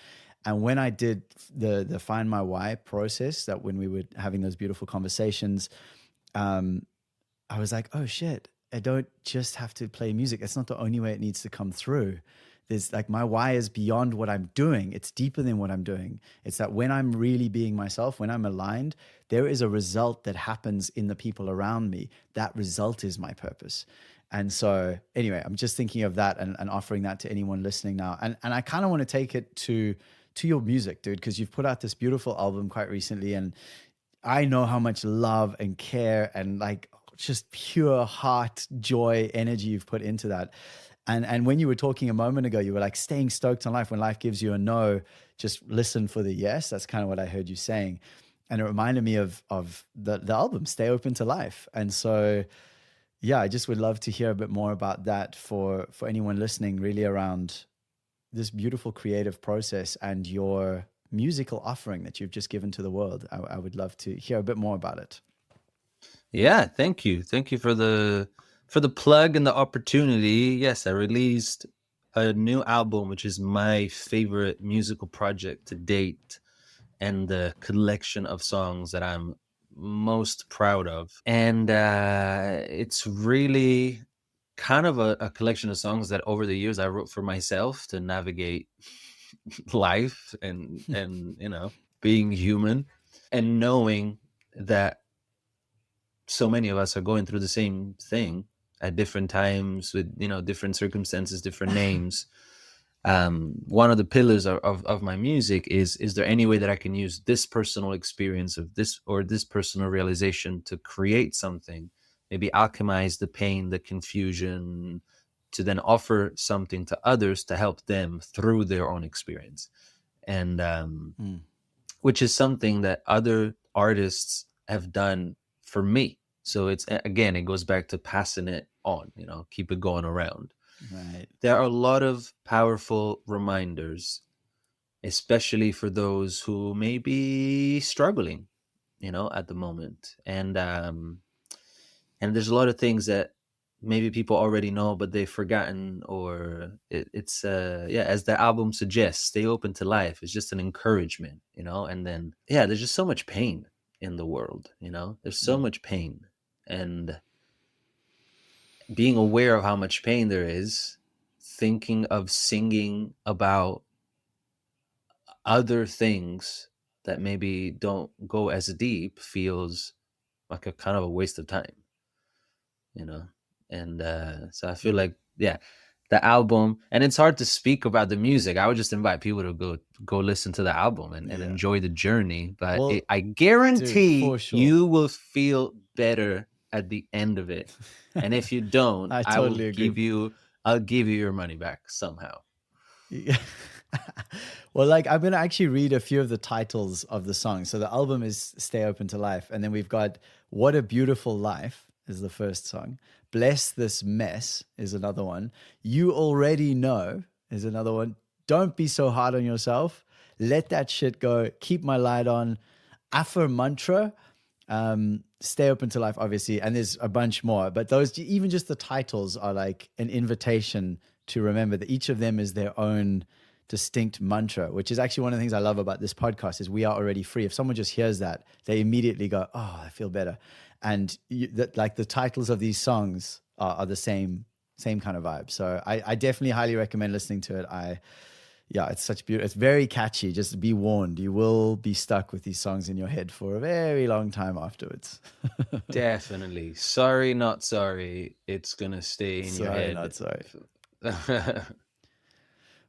And when I did the Find My Why process, that when we were having those beautiful conversations, I was like, oh shit, I don't just have to play music. That's not the only way it needs to come through. There's like, my why is beyond what I'm doing. It's deeper than what I'm doing. It's that when I'm really being myself, when I'm aligned, there is a result that happens in the people around me. That result is my purpose. And so anyway, I'm just thinking of that and offering that to anyone listening now. And I kind of want to take it to your music, dude, because you've put out this beautiful album quite recently, and I know how much love and care and like just pure heart, joy, energy you've put into that. And when you were talking a moment ago, you were like staying stoked on life. When life gives you a no, just listen for the yes. That's kind of what I heard you saying. And it reminded me of the album, Stay Open to Life. And so, yeah, I just would love to hear a bit more about that for anyone listening, really around this beautiful creative process and your musical offering that you've just given to the world. I would love to hear a bit more about it. Yeah, thank you for the plug and the opportunity. Yes, I released a new album, which is my favorite musical project to date, and the collection of songs that I'm most proud of. And it's really kind of a collection of songs that over the years I wrote for myself to navigate life and you know, being human, and knowing that so many of us are going through the same thing at different times with, you know, different circumstances, different names. One of the pillars of my music is there any way that I can use this personal experience of this or this personal realization to create something, maybe alchemize the pain, the confusion, to then offer something to others to help them through their own experience. And which is something that other artists have done for me. So it's, again, it goes back to passing it on, you know, keep it going around. Right. There are a lot of powerful reminders, especially for those who may be struggling, you know, at the moment. And there's a lot of things that maybe people already know, but they've forgotten, or it's as the album suggests, stay open to life. It's just an encouragement, you know. And then, yeah, there's just so much pain in the world, you know. There's so much pain, and being aware of how much pain there is, thinking of singing about other things that maybe don't go as deep feels like a kind of a waste of time, you know. And so I feel like, yeah, the album, and it's hard to speak about the music. I would just invite people to go listen to the album and enjoy the journey. But Well, I guarantee dude, for sure. you will feel better at the end of it. And if you don't, I I will totally agree. I'll give you your money back somehow. Yeah. Well, like, I'm going to actually read a few of the titles of the songs. So the album is Stay Open to Life. And then we've got What a Beautiful Life is the first song. Bless This Mess is another one. You Already Know is another one. Don't Be So Hard on Yourself. Let That Shit Go. Keep My Light On. Affir Mantra. Stay Open to Life, obviously. And there's a bunch more. But those, even just the titles are like an invitation to remember that each of them is their own distinct mantra, which is actually one of the things I love about this podcast is we are already free. If someone just hears that, they immediately go, oh, I feel better. And like the titles of these songs are the same kind of vibe. So I definitely highly recommend listening to it. It's such beautiful. It's very catchy. Just be warned, you will be stuck with these songs in your head for a very long time afterwards. Definitely. Sorry, not sorry. It's going to stay in your head. Not sorry.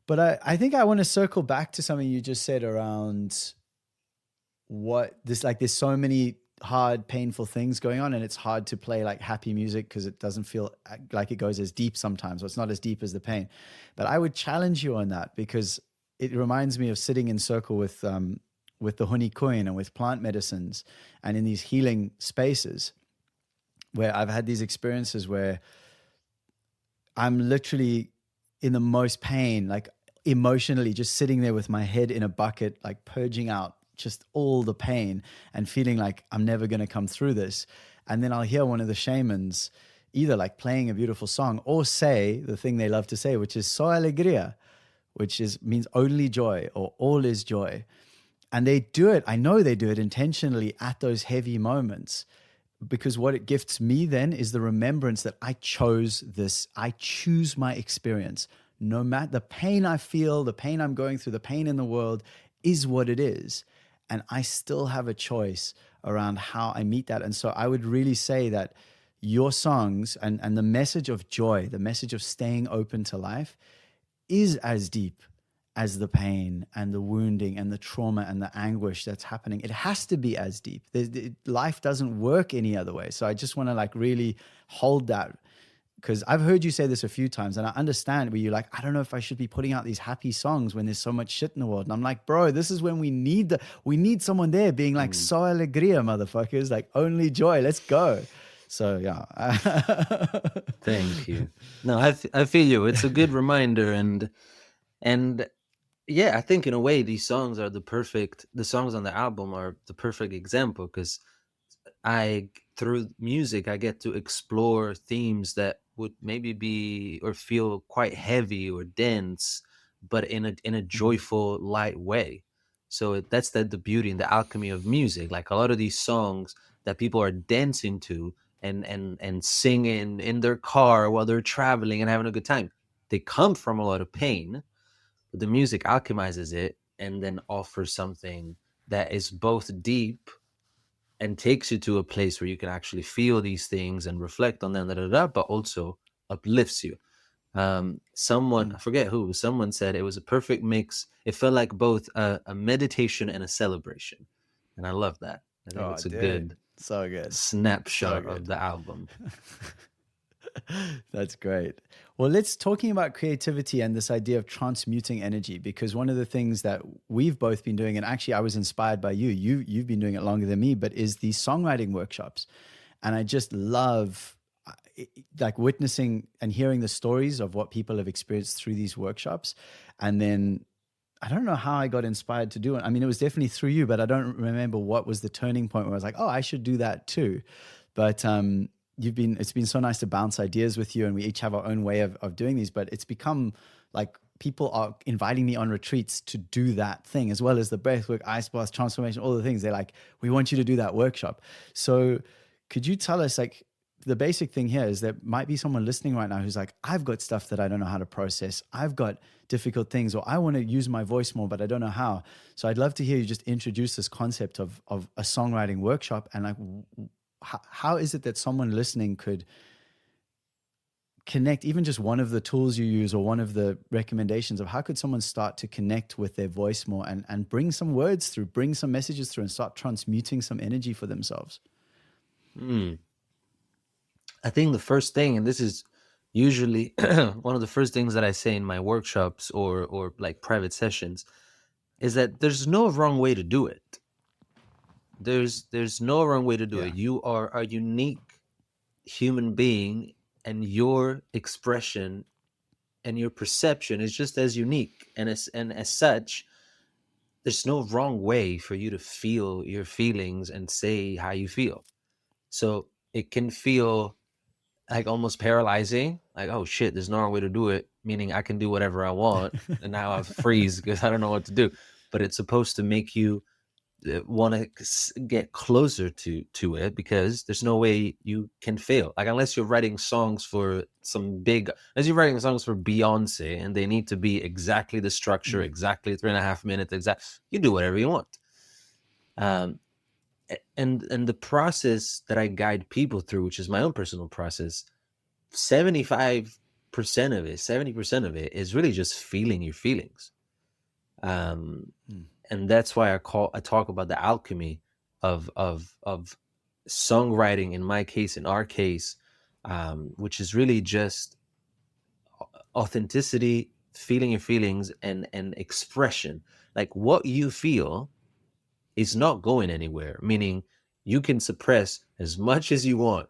But I think I want to circle back to something you just said around there's so many hard, painful things going on, and it's hard to play like happy music because it doesn't feel like it goes as deep sometimes, or it's not as deep as the pain. But I would challenge you on that, because it reminds me of sitting in circle with the honey coin and with plant medicines and in these healing spaces where I've had these experiences where I'm literally in the most pain, like emotionally just sitting there with my head in a bucket, like purging out just all the pain and feeling like I'm never going to come through this. And then I'll hear one of the shamans either like playing a beautiful song or say the thing they love to say, which is "so alegria," which means only joy or all is joy. And they do it, I know they do it intentionally at those heavy moments, because what it gifts me then is the remembrance that I chose this. I choose my experience. No matter the pain I feel, the pain I'm going through, the pain in the world is what it is. And I still have a choice around how I meet that. And so I would really say that your songs and the message of joy, the message of staying open to life is as deep as the pain and the wounding and the trauma and the anguish that's happening. It has to be as deep. Life doesn't work any other way. So I just want to like really hold that, because I've heard you say this a few times, and I understand where you're like, I don't know if I should be putting out these happy songs when there's so much shit in the world. And I'm like, bro, this is when we need someone there being like, so alegría, motherfuckers, like only joy. Let's go. So yeah. Thank you. No, I feel you. It's a good reminder, and yeah, I think in a way these songs are the songs on the album are the perfect example, because through music, I get to explore themes that would maybe be or feel quite heavy or dense, but in a joyful, light way. So that's the beauty and the alchemy of music. Like a lot of these songs that people are dancing to and singing in their car while they're traveling and having a good time, they come from a lot of pain, but the music alchemizes it and then offers something that is both deep and takes you to a place where you can actually feel these things and reflect on them, but also uplifts you. Someone, I forget who, someone said it was a perfect mix. It felt like both a meditation and a celebration. And I love that. I think it's a good snapshot of the album. That's great. Well, let's talking about creativity and this idea of transmuting energy, because one of the things that we've both been doing, and actually I was inspired by you've been doing it longer than me, but is these songwriting workshops. And I just love like witnessing and hearing the stories of what people have experienced through these workshops. And then I don't know how I got inspired to do it. I mean, it was definitely through you, but I don't remember what was the turning point where I was like, oh, I should do that too. But it's been so nice to bounce ideas with you, and we each have our own way of doing these, but it's become like people are inviting me on retreats to do that thing, as well as the breathwork, ice bath, transformation, all the things. They're like, we want you to do that workshop. So could you tell us, like, the basic thing here is there might be someone listening right now who's like, I've got stuff that I don't know how to process. I've got difficult things, or I want to use my voice more, but I don't know how. So I'd love to hear you just introduce this concept of a songwriting workshop, and like, how is it that someone listening could connect, even just one of the tools you use or one of the recommendations of how could someone start to connect with their voice more and bring some words through, bring some messages through, and start transmuting some energy for themselves? I think the first thing, and this is usually one of the first things that I say in my workshops or like private sessions, is that there's no wrong way to do it. There's no wrong way to do it. You are a unique human being, and your expression and your perception is just as unique. And as such, there's no wrong way for you to feel your feelings and say how you feel. So it can feel like almost paralyzing, like, oh shit, there's no wrong way to do it, meaning I can do whatever I want, and now I freeze because I don't know what to do. But it's supposed to make you want to get closer to it, because there's no way you can fail. Like, unless you're writing songs for unless you're writing songs for Beyonce and they need to be exactly the structure, exactly 3.5 minutes, you do whatever you want. And the process that I guide people through, which is my own personal process, 70% of it is really just feeling your feelings. And that's why I talk about the alchemy of songwriting, in my case, in our case, which is really just authenticity, feeling your feelings, and expression. Like, what you feel is not going anywhere, meaning you can suppress as much as you want.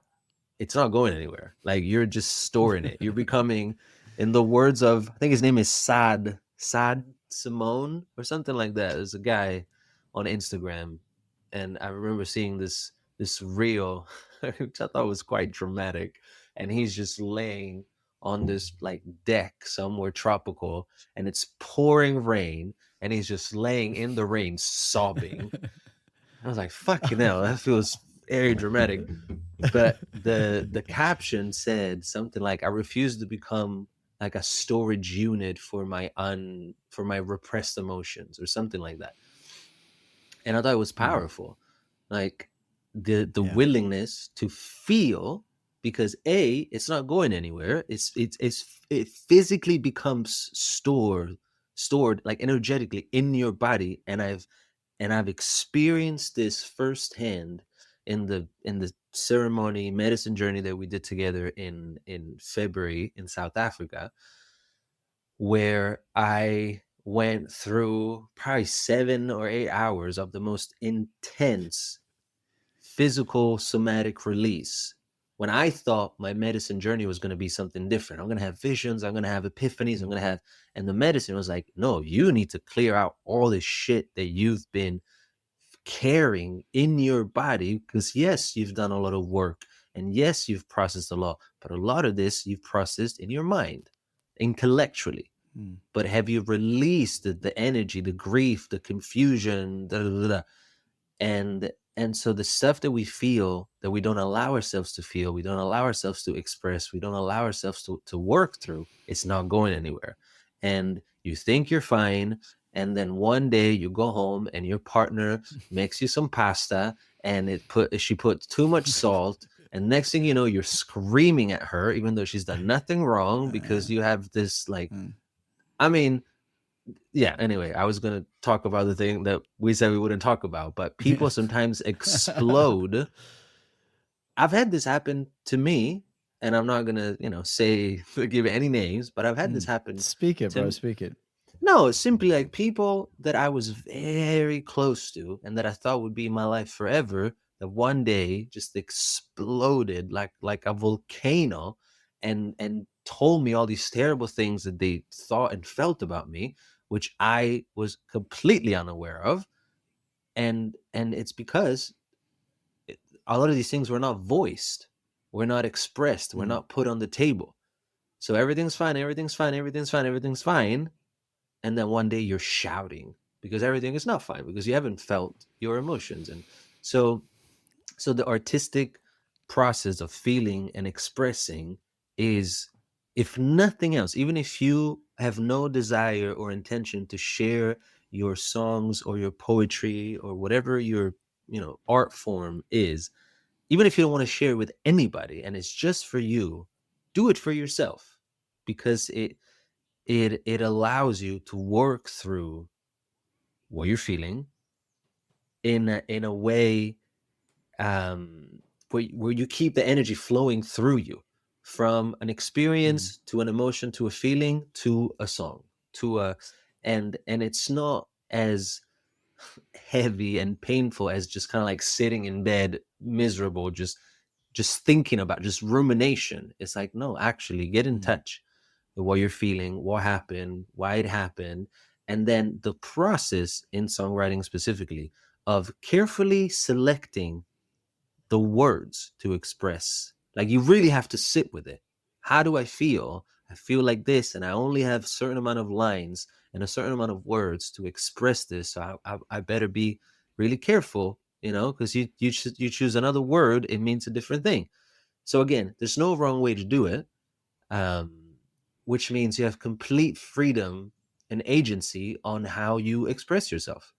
It's not going anywhere. Like, you're just storing it. You're becoming, in the words of, I think his name is Sad Simone or something like that. There's a guy on Instagram, and I remember seeing this reel, which I thought was quite dramatic. And he's just laying on this like deck somewhere tropical, and it's pouring rain, and he's just laying in the rain sobbing. I was like, fucking hell, that feels very dramatic. But the caption said something like, I refuse to become like a storage unit for my repressed emotions, or something like that. And I thought it was powerful. Like, the willingness to feel, because it's not going anywhere. It physically becomes stored stored like energetically in your body. And I've experienced this firsthand in the ceremony medicine journey that we did together in February in South Africa, where I went through probably 7 or 8 hours of the most intense physical somatic release, when I thought my medicine journey was going to be something different. I'm going to have visions, I'm going to have epiphanies, I'm going to have, and the medicine was like, no, you need to clear out all this shit that you've been carrying in your body, because yes, you've done a lot of work, and yes, you've processed a lot, but a lot of this you've processed in your mind, intellectually. But have you released the energy, the grief, the confusion, and so the stuff that we feel that we don't allow ourselves to feel, we don't allow ourselves to express, we don't allow ourselves to work through, it's not going anywhere. And you think you're fine, and then one day you go home and your partner makes you some pasta, and she put too much salt, and next thing you know, you're screaming at her even though she's done nothing wrong, because you have this like, I mean, yeah, anyway, I was going to talk about the thing that we said we wouldn't talk about, but people sometimes explode. I've had this happen to me, and I'm not going to, give any names, but I've had this happen. Speak it, bro. Speak it. No, it's simply like people that I was very close to and that I thought would be in my life forever, that one day just exploded like a volcano and told me all these terrible things that they thought and felt about me, which I was completely unaware of. And it's because a lot of these things were not voiced, were not expressed, were not put on the table. So everything's fine, everything's fine, everything's fine, everything's fine. And then one day you're shouting because everything is not fine, because you haven't felt your emotions. And so the artistic process of feeling and expressing is, if nothing else, even if you have no desire or intention to share your songs or your poetry or whatever your art form is, even if you don't want to share it with anybody and it's just for you, do it for yourself, because it allows you to work through what you're feeling in a way where you keep the energy flowing through you, from an experience to an emotion to a feeling to a song and it's not as heavy and painful as just kind of like sitting in bed miserable, just thinking about, just rumination. It's like, no, actually get in touch with what you're feeling, what happened, why it happened. And then the process in songwriting specifically of carefully selecting the words to express. Like, you really have to sit with it. How do I feel? I feel like this, and I only have a certain amount of lines and a certain amount of words to express this. So I better be really careful, because you choose another word, it means a different thing. So again, there's no wrong way to do it, which means you have complete freedom and agency on how you express yourself.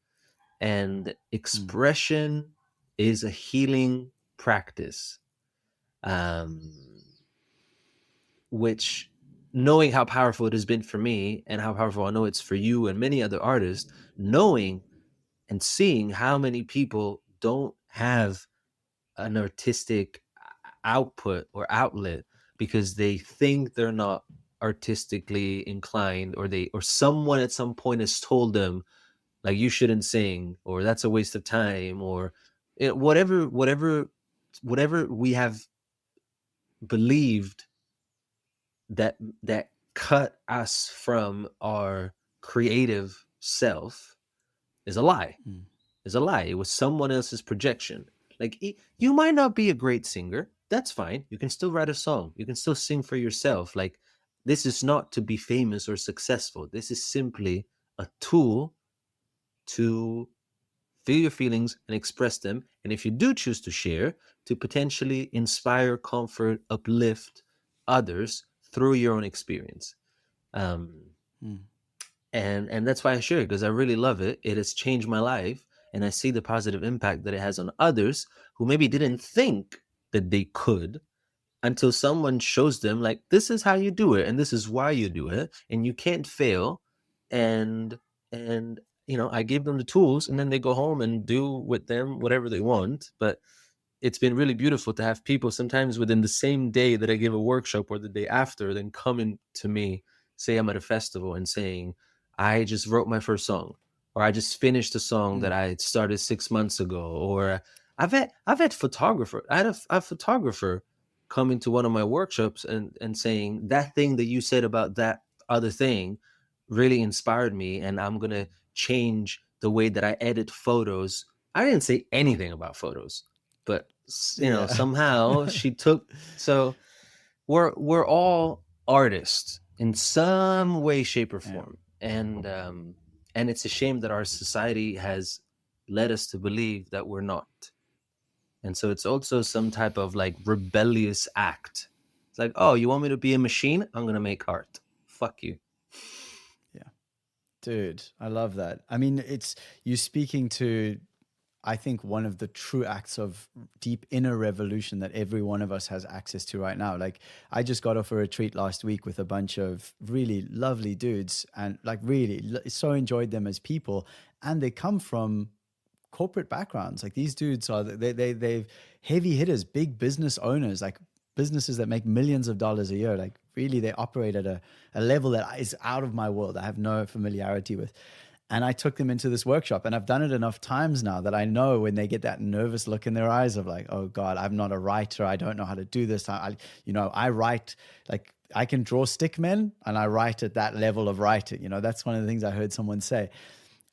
And expression is a healing practice, which, knowing how powerful it has been for me and how powerful I know it's for you and many other artists, knowing and seeing how many people don't have an artistic output or outlet because they think they're not artistically inclined, or someone at some point has told them, like, you shouldn't sing, or that's a waste of time, or whatever we have believed that cut us from our creative self is a lie. Is a lie. It was someone else's projection. Like, you might not be a great singer. That's fine. You can still write a song. You can still sing for yourself. Like, this is not to be famous or successful. This is simply a tool to feel your feelings and express them. And if you do choose to share, to potentially inspire, comfort, uplift others through your own experience. And that's why I share it, because I really love it. It has changed my life, and I see the positive impact that it has on others who maybe didn't think that they could, until someone shows them, like, this is how you do it, and this is why you do it, and you can't fail. and I give them the tools, and then they go home and do with them whatever they want. But it's been really beautiful to have people sometimes within the same day that I give a workshop or the day after, then coming to me, say I'm at a festival and saying, I just wrote my first song, or I just finished a song that I started 6 months ago. Or I've had photographer. I had a photographer coming to one of my workshops and saying, that thing that you said about that other thing really inspired me, and I'm going to change the way that I edit photos. I didn't say anything about photos, but somehow she took. So we're all artists in some way, shape, or form, and it's a shame that our society has led us to believe that we're not. And so it's also some type of like rebellious act. It's like, oh, you want me to be a machine? I'm gonna make art. Fuck you. Yeah, dude, I love that. I mean, it's you speaking to, I think, one of the true acts of deep inner revolution that every one of us has access to right now. Like, I just got off a retreat last week with a bunch of really lovely dudes, and like really so enjoyed them as people. And they come from corporate backgrounds. Like, these dudes are, they've heavy hitters, big business owners, like businesses that make millions of dollars a year. Like, really, they operate at a level that is out of my world. I have no familiarity with. And I took them into this workshop, and I've done it enough times now that I know when they get that nervous look in their eyes of like, oh God, I'm not a writer. I don't know how to do this. I write, like, I can draw stick men, and I write at that level of writing. That's one of the things I heard someone say.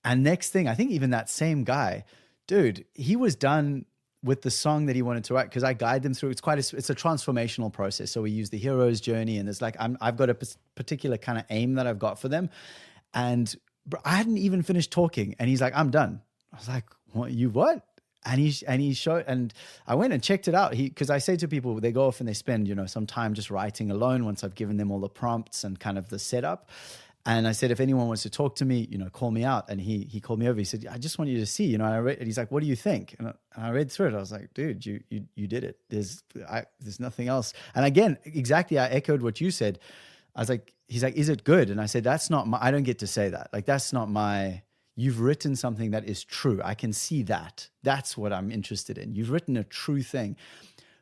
And next thing, I think even that same guy, dude, he was done with the song that he wanted to write, because I guide them through. It's a transformational process. So we use the hero's journey, and there's like, I've got a particular kind of aim that I've got for them. And I hadn't even finished talking, and he's like, I'm done. I was like, what? And he showed, and I went and checked it out. Because I say to people, they go off and they spend, some time just writing alone once I've given them all the prompts and kind of the setup. And I said, if anyone wants to talk to me, call me out. And he called me over. He said, I just want you to see, and I read, and he's like, what do you think? And I read through it. I was like, dude, you did it. There's nothing else. And again, exactly, I echoed what you said. I was like, he's like, is it good? And I said, I don't get to say that. Like, that's not you've written something that is true. I can see that. That's what I'm interested in. You've written a true thing.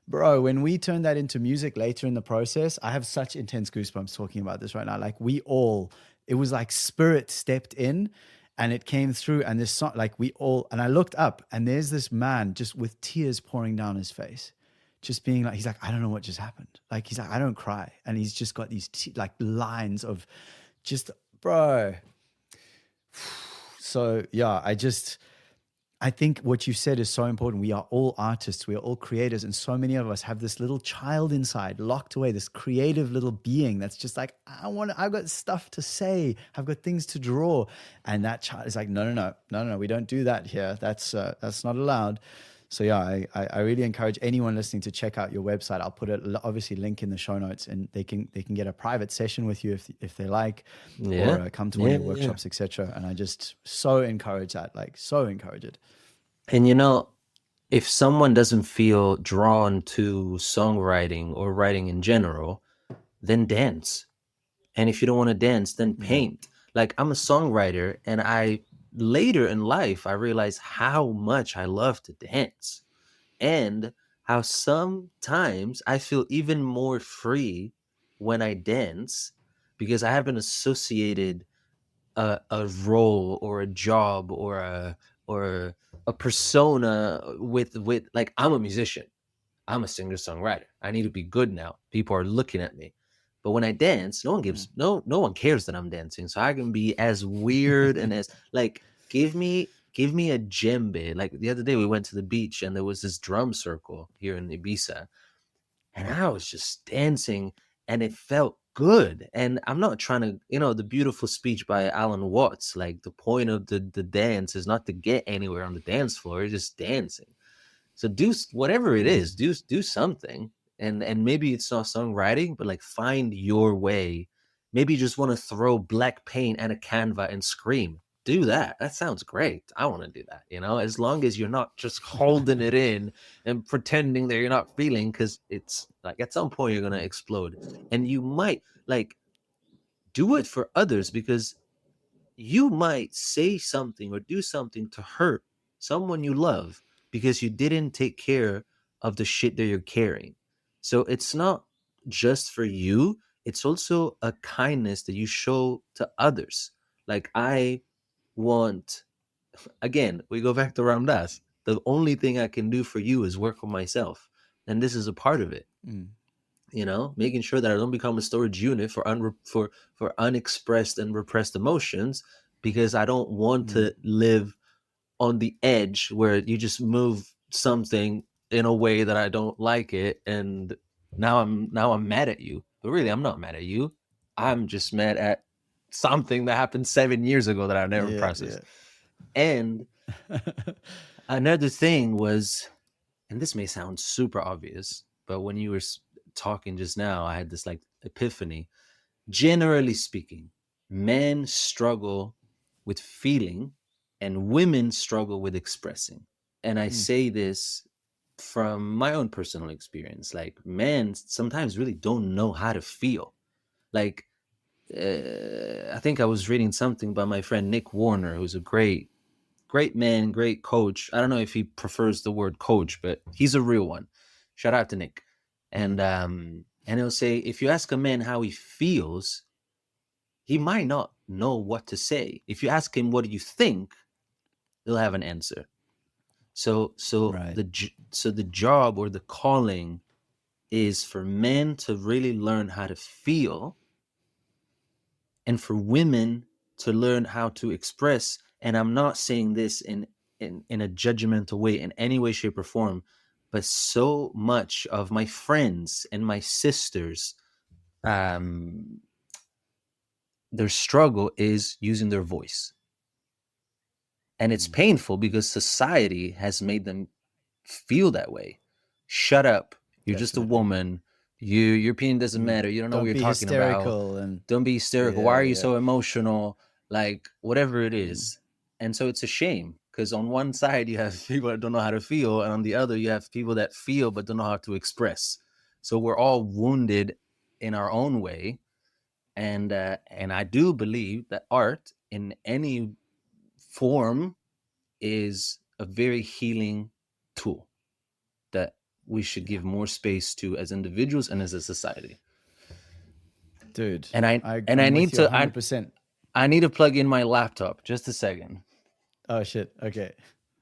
Bro, when we turn that into music later in the process, I have such intense goosebumps talking about this right now. Like, it was like spirit stepped in and it came through, and this song, like and I looked up, and there's this man just with tears pouring down his face. Just being like, he's like, I don't know what just happened. Like, he's like, I don't cry. And he's just got these like lines of just, bro. So yeah, I think what you said is so important. We are all artists. We are all creators. And so many of us have this little child inside, locked away, this creative little being that's just like, I've got stuff to say. I've got things to draw. And that child is like, no, we don't do that here. That's not allowed. So yeah, I really encourage anyone listening to check out your website. I'll put it, obviously, link in the show notes, and they can get a private session with you if they like, or come to one of your workshops, etc. And I just so encourage that, like, so encourage it. And if someone doesn't feel drawn to songwriting or writing in general, then dance. And if you don't want to dance, then paint. Like, I'm a songwriter, and later in life, I realized how much I love to dance, and how sometimes I feel even more free when I dance, because I haven't associated a role or a job or a persona with like, I'm a musician, I'm a singer-songwriter, I need to be good now, people are looking at me. But when I dance, no one cares that I'm dancing. So I can be as weird and as like, give me a djembe. Like, the other day we went to the beach, and there was this drum circle here in Ibiza, and I was just dancing, and it felt good. And I'm not trying to, the beautiful speech by Alan Watts, like, the point of the dance is not to get anywhere on the dance floor, it's just dancing. So do whatever it is, do something. And maybe it's not songwriting, but like, find your way. Maybe you just want to throw black paint at a canva and scream. Do that. That sounds great. I want to do that, as long as you're not just holding it in and pretending that you're not feeling, because it's like, at some point you're going to explode. And you might, like, do it for others, because you might say something or do something to hurt someone you love because you didn't take care of the shit that you're carrying. So it's not just for you, it's also a kindness that you show to others. Like, I want, again, we go back to Ramdas. The only thing I can do for you is work on myself. And this is a part of it. You know, making sure that I don't become a storage unit for for unexpressed and repressed emotions, because I don't want to live on the edge where you just move something in a way that I don't like it, and now I'm mad at you. But really, I'm not mad at you. I'm just mad at something that happened 7 years ago that I never processed. And another thing was, and this may sound super obvious, but when you were talking just now, I had this like epiphany. Generally speaking, men struggle with feeling and women struggle with expressing. And I say this from my own personal experience. Like, men sometimes really don't know how to feel. Like, I think I was reading something by my friend Nick Warner, who's a great man, great coach. I don't know if he prefers the word coach, but he's a real one. Shout out to Nick. And he'll say, if you ask a man how he feels, he might not know what to say. If you ask him, what do you think? He'll have an answer. So the job or the calling is for men to really learn how to feel, and for women to learn how to express. And I'm not saying this in a judgmental way in any way, shape, or form, but so much of my friends and my sisters, their struggle is using their voice. And it's painful because society has made them feel that way. Shut up. You're just a woman. Your opinion doesn't matter. You don't know what you're talking about. Don't be hysterical. Why are you so emotional? Like, whatever it is. And so it's a shame, because on one side you have people that don't know how to feel, and on the other you have people that feel but don't know how to express. So we're all wounded in our own way. And I do believe that art in any form is a very healing tool that we should give more space to as individuals and as a society. Dude, and I need to 100%. I need to plug in my laptop. Just a second. Oh shit. Okay.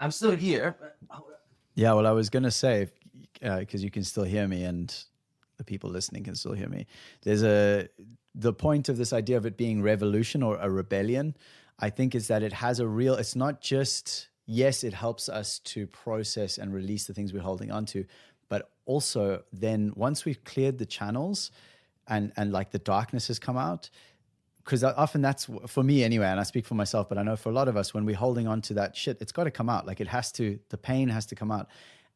I'm still here. Yeah, well, I was gonna say, because you can still hear me and the people listening can still hear me. The point of this idea of it being revolution or a rebellion, I think, is that it has a real, it's not just, yes, it helps us to process and release the things we're holding on to, but also then once we've cleared the channels and like the darkness has come out, because often that's, for me anyway, and I speak for myself, but I know for a lot of us, when we're holding on to that shit, it's got to come out. Like, it has to, the pain has to come out,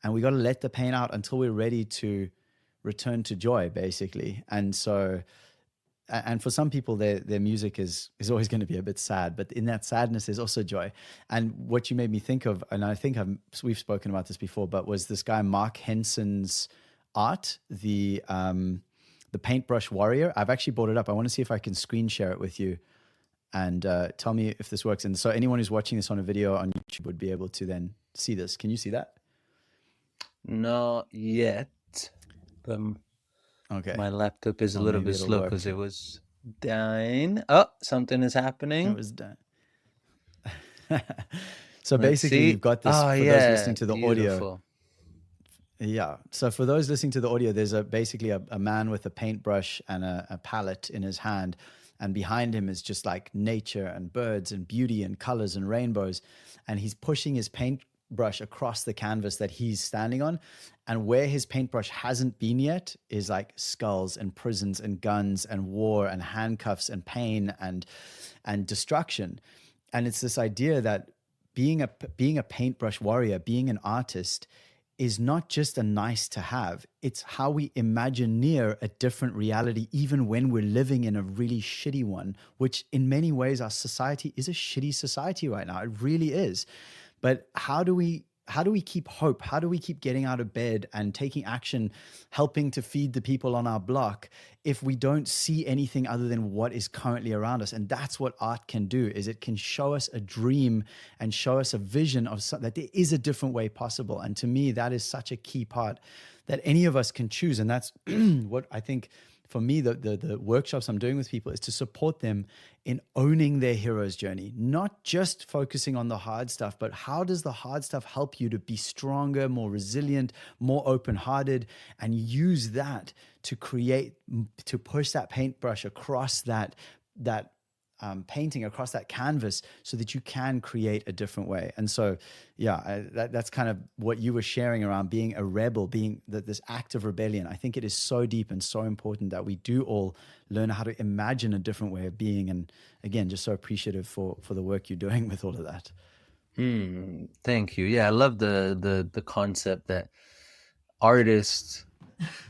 and we got to let the pain out until we're ready to return to joy, basically. And so, and for some people, their music is always going to be a bit sad, but in that sadness is also joy. And what you made me think of, and I think we've spoken about this before, but was this guy Mark Henson's art, the Paintbrush Warrior. I've actually brought it up. I want to see if I can screen share it with you, and tell me if this works. And so anyone who's watching this on a video on YouTube would be able to then see this. Can you see that? Not yet. Okay. My laptop is a little bit slow because it was dying. Oh, something is happening. It was dying. So basically, you've got this for those listening to the audio. Yeah. So for those listening to the audio, there's basically a man with a paintbrush and a palette in his hand. And behind him is just like nature and birds and beauty and colors and rainbows. And he's pushing his paintbrush across the canvas that he's standing on. And where his paintbrush hasn't been yet is like skulls and prisons and guns and war and handcuffs and pain and destruction. And it's this idea that being a paintbrush warrior, being an artist, is not just a nice to have. It's how we imagineer a different reality, even when we're living in a really shitty one, which in many ways our society is a shitty society right now. It really is. But how do we how do we keep hope? How do we keep getting out of bed and taking action, helping to feed the people on our block if we don't see anything other than what is currently around us? And that's what art can do, is it can show us a dream and show us a vision of that there is a different way possible. And to me, that is such a key part that any of us can choose. And that's what I think for me, the workshops I'm doing with people is to support them in owning their hero's journey, not just focusing on the hard stuff, but how does the hard stuff help you to be stronger, more resilient, more open-hearted, and use that to create, to push that paintbrush across that painting, across that canvas, so that you can create a different way. And so, yeah, that's kind of what you were sharing around being a rebel, being this act of rebellion. I think it is so deep and so important that we do all learn how to imagine a different way of being. And again, just so appreciative for the work you're doing with all of that. Thank you. Yeah, I love the concept that artists,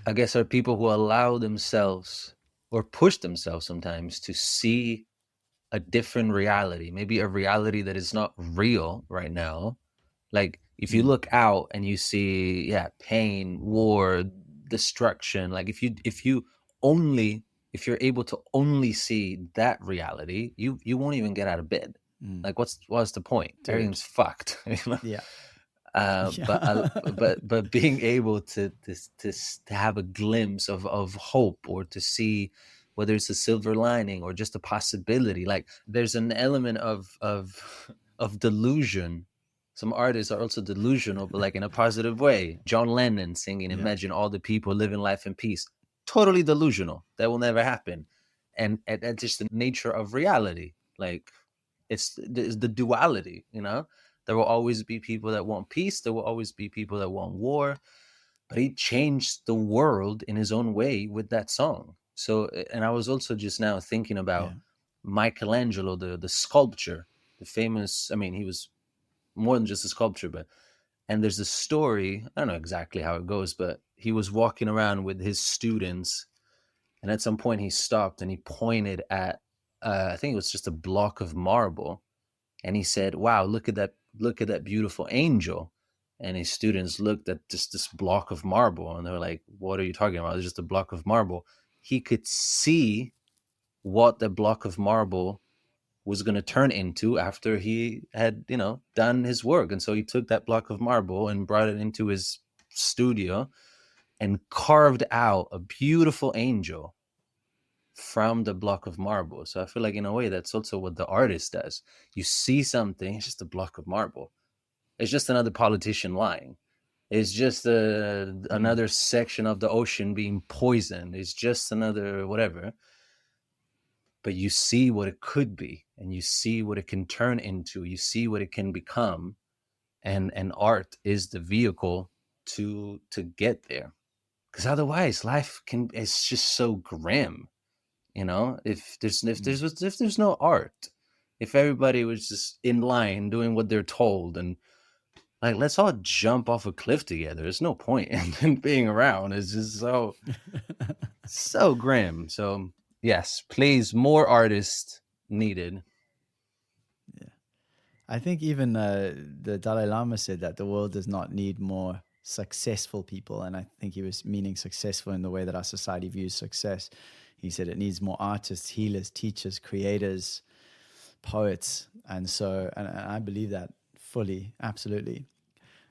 I guess, are people who allow themselves or push themselves sometimes to see a different reality, maybe a reality that is not real right now. Like if you look out and you see, pain, war, destruction, like if you're able to only see that reality, you won't even get out of bed. Like what's the point? Dude. Everything's fucked. You know? Yeah. But being able to have a glimpse of hope, or to see whether it's a silver lining or just a possibility, like there's an element of delusion. Some artists are also delusional, but like in a positive way. John Lennon singing "Imagine all the people living life in peace," totally delusional. That will never happen, and that's just the nature of reality. Like it's the duality, you know. There will always be people that want peace. There will always be people that want war. But he changed the world in his own way with that song. So, and I was also just now thinking about Michelangelo, the sculpture, the famous, I mean, he was more than just a sculpture, and there's a story, I don't know exactly how it goes, but he was walking around with his students, and at some point he stopped and he pointed at, I think it was just a block of marble. And he said, "Wow, look at that beautiful angel." And his students looked at just this block of marble, and they were like, "What are you talking about? It's just a block of marble." He could see what the block of marble was going to turn into after he had, done his work. And so he took that block of marble and brought it into his studio and carved out a beautiful angel from the block of marble. So I feel like in a way that's also what the artist does. You see something, it's just a block of marble. It's just another politician lying. It's just another section of the ocean being poisoned. It's just another whatever. But you see what it could be, and you see what it can turn into. You see what it can become, and art is the vehicle to get there. Because otherwise, life it's just so grim. You know, if there's no art, if everybody was just in line doing what they're told, and like, let's all jump off a cliff together. There's no point in being around. It's just so grim. So yes, please, more artists needed. Yeah, I think even the Dalai Lama said that the world does not need more successful people, and I think he was meaning successful in the way that our society views success. He said it needs more artists, healers, teachers, creators, poets. And so, and I believe that fully, absolutely.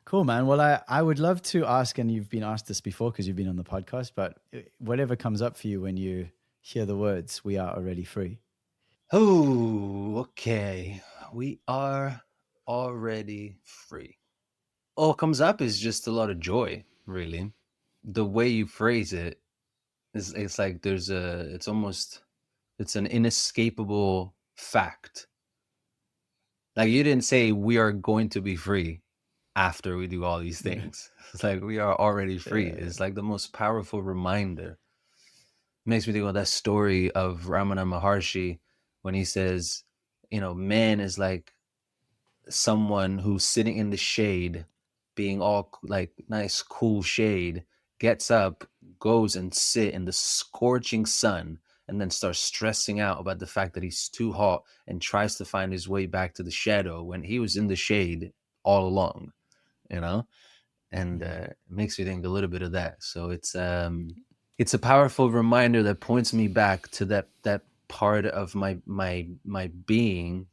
Cool, man. Well, I would love to ask, and you've been asked this before because you've been on the podcast, but whatever comes up for you when you hear the words, "We are already free." Oh, okay. We are already free. All comes up is just a lot of joy, really. The way you phrase it, it's like it's an inescapable fact. Like, you didn't say we are going to be free after we do all these things. It's like we are already free. It's like the most powerful reminder. It makes me think of that story of Ramana Maharshi when he says, man is like someone who's sitting in the shade, being all like nice, cool shade, gets up, goes and sit in the scorching sun, and then starts stressing out about the fact that he's too hot and tries to find his way back to the shadow when he was in the shade all along. you know, and it makes me think a little bit of that. So it's a powerful reminder that points me back to that part of my being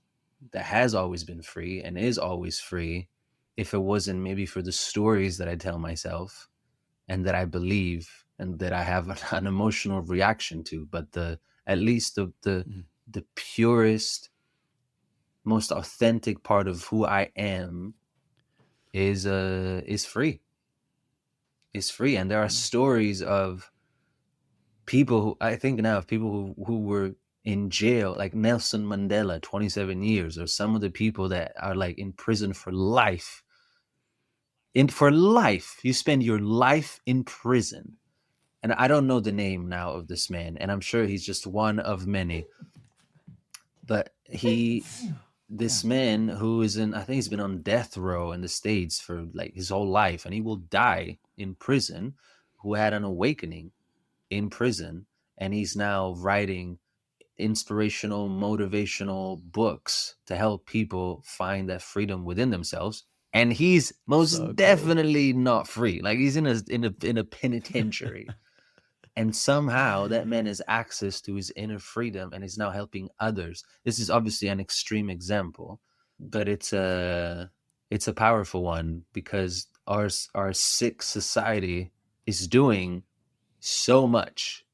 that has always been free and is always free. If it wasn't maybe for the stories that I tell myself and that I believe and that I have an emotional reaction to, but at least the purest, most authentic part of who I am is free. Is free. And there are stories of people who I think now of people who were in jail, like Nelson Mandela, 27 years, or some of the people that are like in prison for life. For life, you spend your life in prison. And I don't know the name now of this man, and I'm sure he's just one of many. But this man who is I think he's been on death row in the States for like his whole life, and he will die in prison, who had an awakening in prison, and he's now writing inspirational, motivational books to help people find that freedom within themselves. And he's most definitely not free. Like he's in a penitentiary. And somehow that man has access to his inner freedom and is now helping others. This is obviously an extreme example, but it's a powerful one, because our sick society is doing so much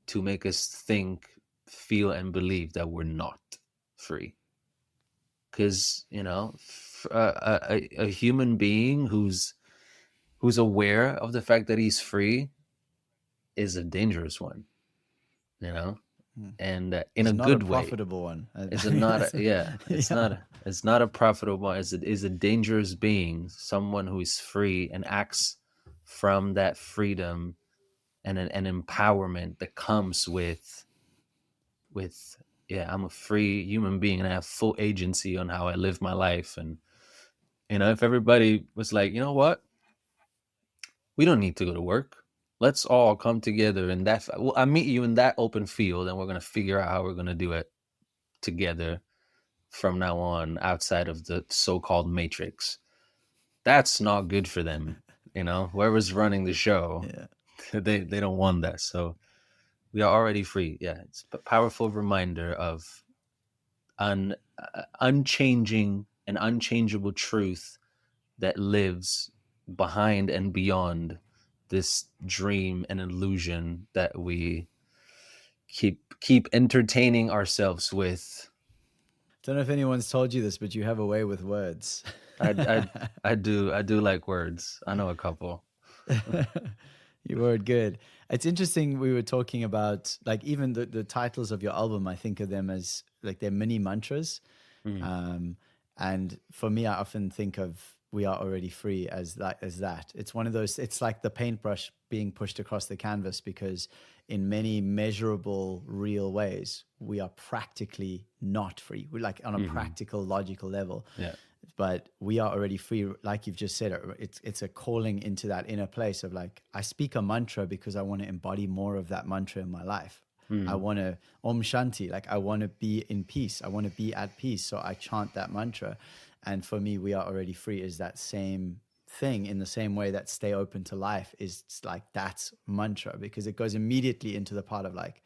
to make us think, feel, and believe that we're not free. Because, you know, a human being who's aware of the fact that he's free is a dangerous one, you know, and in a good way. Profitable one. It's not. It's not a profitable one. It's a dangerous being, someone who is free and acts from that freedom and an empowerment that comes with I'm a free human being and I have full agency on how I live my life. And you know, if everybody was like, you know what, we don't need to go to work, let's all come together in that I'll meet you in that open field and we're going to figure out how we're going to do it together from now on, outside of the so-called matrix. That's not good for them, you know, whoever's running the show. They don't want that. So we are already free. Yeah, it's a powerful reminder of an unchanging and unchangeable truth that lives behind and beyond this dream and illusion that we keep entertaining ourselves with. Don't know if anyone's told you this, but you have a way with words. I do like words. I know a couple. You word good. It's interesting. We were talking about like even the titles of your album. I think of them as like they're mini mantras. And for me, I often think of "We Are Already Free" as that. It's one of those. It's like the paintbrush being pushed across the canvas, because in many measurable, real ways, we are practically not free. We're like on a practical, logical level. Yeah. But we are already free, like you've just said. It's a calling into that inner place of like, I speak a mantra because I want to embody more of that mantra in my life. I want to Om Shanti, like I want to be in peace. I want to be at peace. So I chant that mantra. And for me, we are already free is that same thing, in the same way that stay open to life is like that's mantra, because it goes immediately into the part of like,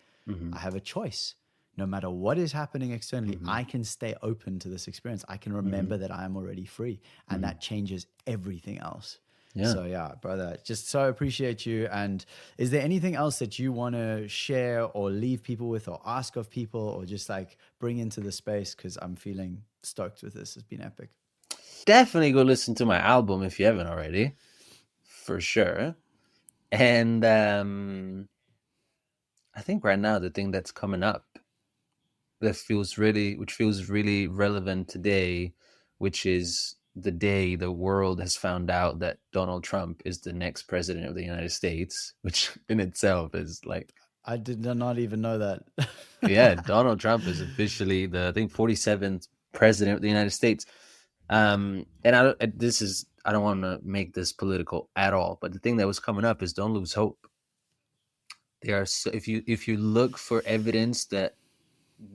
I have a choice. No matter what is happening externally, I can stay open to this experience. I can remember that I am already free, and that changes everything else. Yeah. So yeah, brother, just so appreciate you. And is there anything else that you want to share or leave people with, or ask of people, or just like bring into the space? Because I'm feeling stoked with this. It's been epic. Definitely go listen to my album if you haven't already, for sure. And I think right now the thing that's coming up which feels really relevant today, which is the day the world has found out that Donald Trump is the next president of the United States, which in itself is like, I did not even know that. Yeah, Donald Trump is officially the, I think, 47th president of the United States. And I don't want to make this political at all, but the thing that was coming up is don't lose hope. If you look for evidence that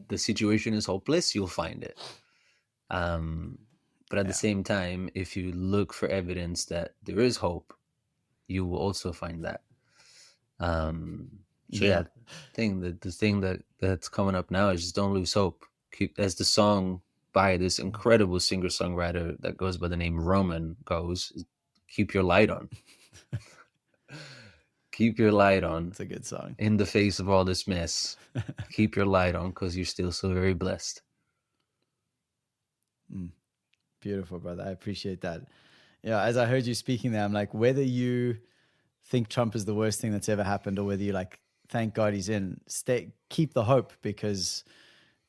the situation is hopeless, you'll find it. But at the same time, if you look for evidence that there is hope, you will also find that. The thing that's coming up now is just don't lose hope. Keep, as the song by this incredible singer-songwriter that goes by the name Roaman goes, keep your light on. Keep your light on. It's a good song. In the face of all this mess, keep your light on, because you're still so very blessed. Beautiful, brother. I appreciate that. Yeah, as I heard you speaking there, I'm like, whether you think Trump is the worst thing that's ever happened, or whether you like, thank God he's in, keep the hope, because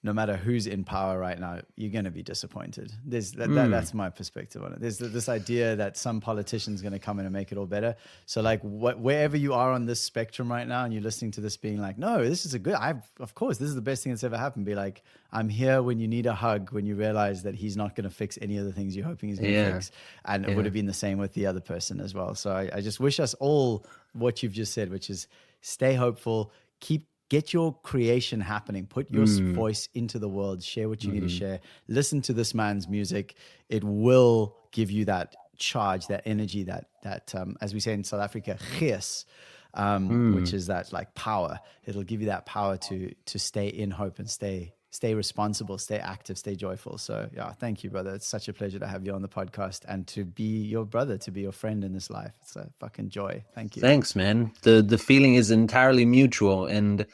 no matter who's in power right now, you're going to be disappointed. That's my perspective on it. There's this idea that some politician's going to come in and make it all better. So like wherever you are on this spectrum right now, and you're listening to this being like, no, this is of course, this is the best thing that's ever happened. Be like, I'm here when you need a hug, when you realize that he's not going to fix any of the things you're hoping he's going to fix. And it would have been the same with the other person as well. So I just wish us all what you've just said, which is stay hopeful, get your creation happening, put your voice into the world, share what you need to share, listen to this man's music. It will give you that charge, that energy, that as we say in South Africa, gees, which is that like power. It'll give you that power to stay in hope and stay responsible, stay active, stay joyful. So yeah, thank you, brother. It's such a pleasure to have you on the podcast and to be your brother, to be your friend in this life. It's a fucking joy. Thank you. Thanks, man. The feeling is entirely mutual. And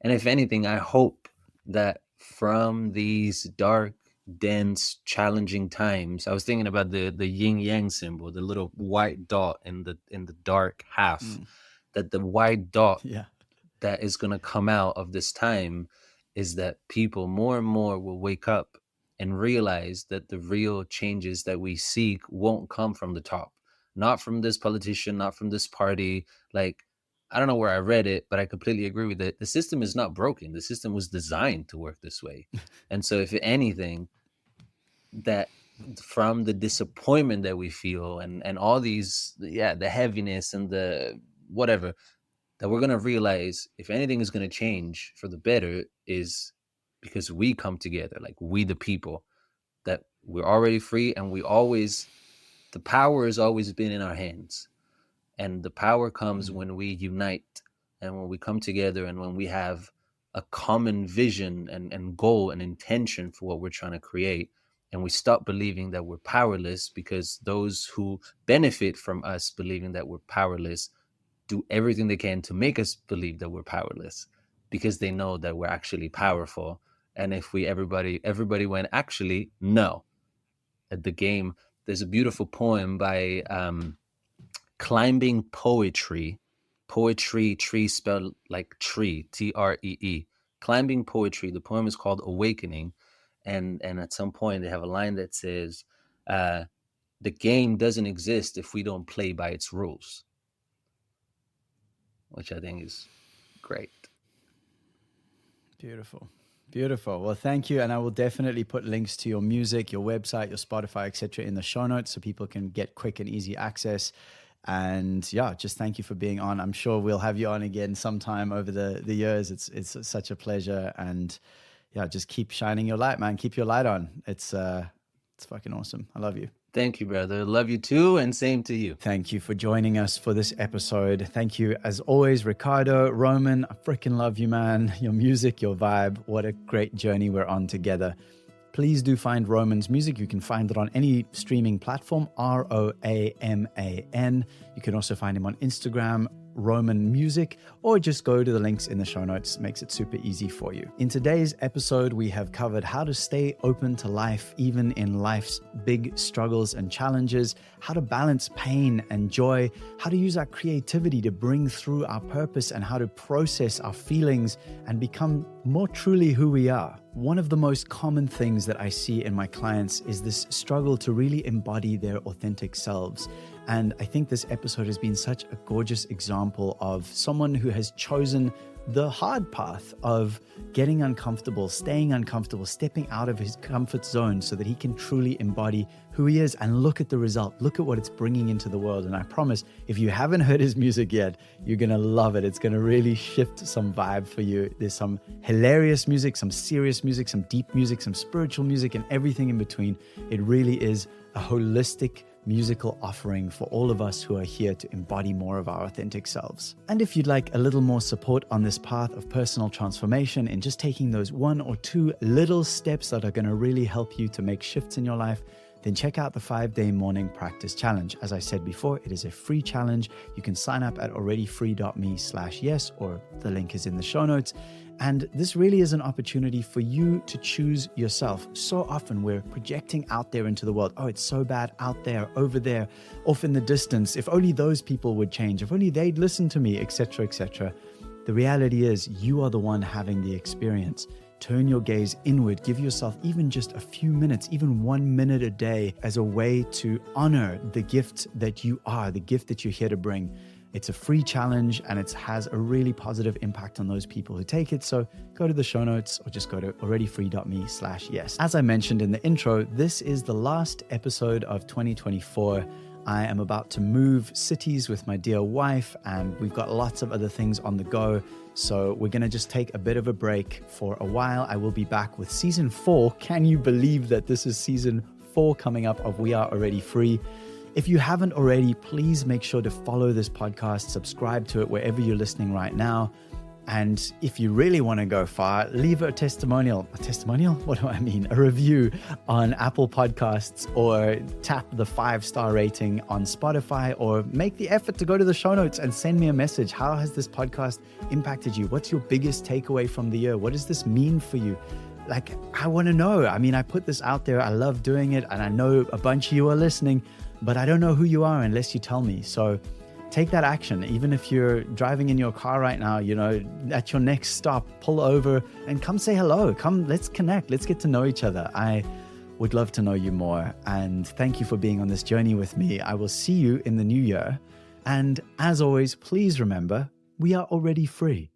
if anything, I hope that from these dark, dense, challenging times, I was thinking about the yin yang symbol, the little white dot in the dark half, that the white dot that is going to come out of this time is that people more and more will wake up and realize that the real changes that we seek won't come from the top, not from this politician, not from this party. Like, I don't know where I read it, but I completely agree with it. The system is not broken. The system was designed to work this way. And so if anything, that from the disappointment that we feel and all these, the heaviness and the whatever, that we're going to realize if anything is going to change for the better is because we come together, like we the people, that we're already free, and the power has always been in our hands. And the power comes when we unite and when we come together and when we have a common vision and goal and intention for what we're trying to create. And we stop believing that we're powerless, because those who benefit from us believing that we're powerless do everything they can to make us believe that we're powerless, because they know that we're actually powerful. And if everybody went, actually, no. At the game, there's a beautiful poem by Climbing Poetry, tree spelled like tree, Tree. Climbing Poetry. The poem is called Awakening. And at some point they have a line that says, the game doesn't exist if we don't play by its rules, which I think is great. Beautiful. Well, thank you. And I will definitely put links to your music, your website, your Spotify, etc. in the show notes so people can get quick and easy access. And yeah, just thank you for being on. I'm sure we'll have you on again sometime over the years. It's such a pleasure. And yeah, just keep shining your light, man. Keep your light on. It's fucking awesome. I love you. Thank you, brother. Love you too, and same to you. Thank you for joining us for this episode. Thank you, as always, Riccardo, Roaman. I freaking love you, man. Your music, your vibe. What a great journey we're on together. Please do find Roaman's music. You can find it on any streaming platform, Roaman. You can also find him on Instagram, Roaman Music, or just go to the links in the show notes. Makes it super easy for you. In today's episode, we have covered how to stay open to life, even in life's big struggles and challenges, how to balance pain and joy, how to use our creativity to bring through our purpose, and how to process our feelings and become more truly who we are. One of the most common things that I see in my clients is this struggle to really embody their authentic selves. And I think this episode has been such a gorgeous example of someone who has chosen the hard path of getting uncomfortable, staying uncomfortable, stepping out of his comfort zone so that he can truly embody who he is. And look at the result. Look at what it's bringing into the world. And I promise, if you haven't heard his music yet, you're going to love it. It's going to really shift some vibe for you. There's some hilarious music, some serious music, some deep music, some spiritual music, and everything in between. It really is a holistic musical offering for all of us who are here to embody more of our authentic selves. And if you'd like a little more support on this path of personal transformation and just taking those 1 or 2 little steps that are going to really help you to make shifts in your life, then check out the 5-day morning practice challenge. As I said before, it is a free challenge. You can sign up at alreadyfree.me/yes, or the link is in the show notes. And this really is an opportunity for you to choose yourself. So often we're projecting out there into the world. Oh, it's so bad out there, over there, off in the distance. If only those people would change, if only they'd listen to me, etc., etc. The reality is you are the one having the experience. Turn your gaze inward. Give yourself even just a few minutes, even 1 minute a day, as a way to honor the gift that you are, the gift that you're here to bring. It's a free challenge and it has a really positive impact on those people who take it. So go to the show notes or just go to alreadyfree.me/yes. As I mentioned in the intro, this is the last episode of 2024. I am about to move cities with my dear wife, and we've got lots of other things on the go. So we're going to just take a bit of a break for a while. I will be back with season 4. Can you believe that this is season 4 coming up of We Are Already Free? If you haven't already, please make sure to follow this podcast, subscribe to it wherever you're listening right now. And if you really want to go far, leave a testimonial. A testimonial? What do I mean? A review on Apple Podcasts, or tap the 5-star rating on Spotify, or make the effort to go to the show notes and send me a message. How has this podcast impacted you? What's your biggest takeaway from the year? What does this mean for you? Like, I want to know. I mean, I put this out there. I love doing it. And I know a bunch of you are listening, but I don't know who you are unless you tell me. So take that action. Even if you're driving in your car right now, you know, at your next stop, pull over and come say hello. Come, let's connect. Let's get to know each other. I would love to know you more. And thank you for being on this journey with me. I will see you in the new year. And as always, please remember, we are already free.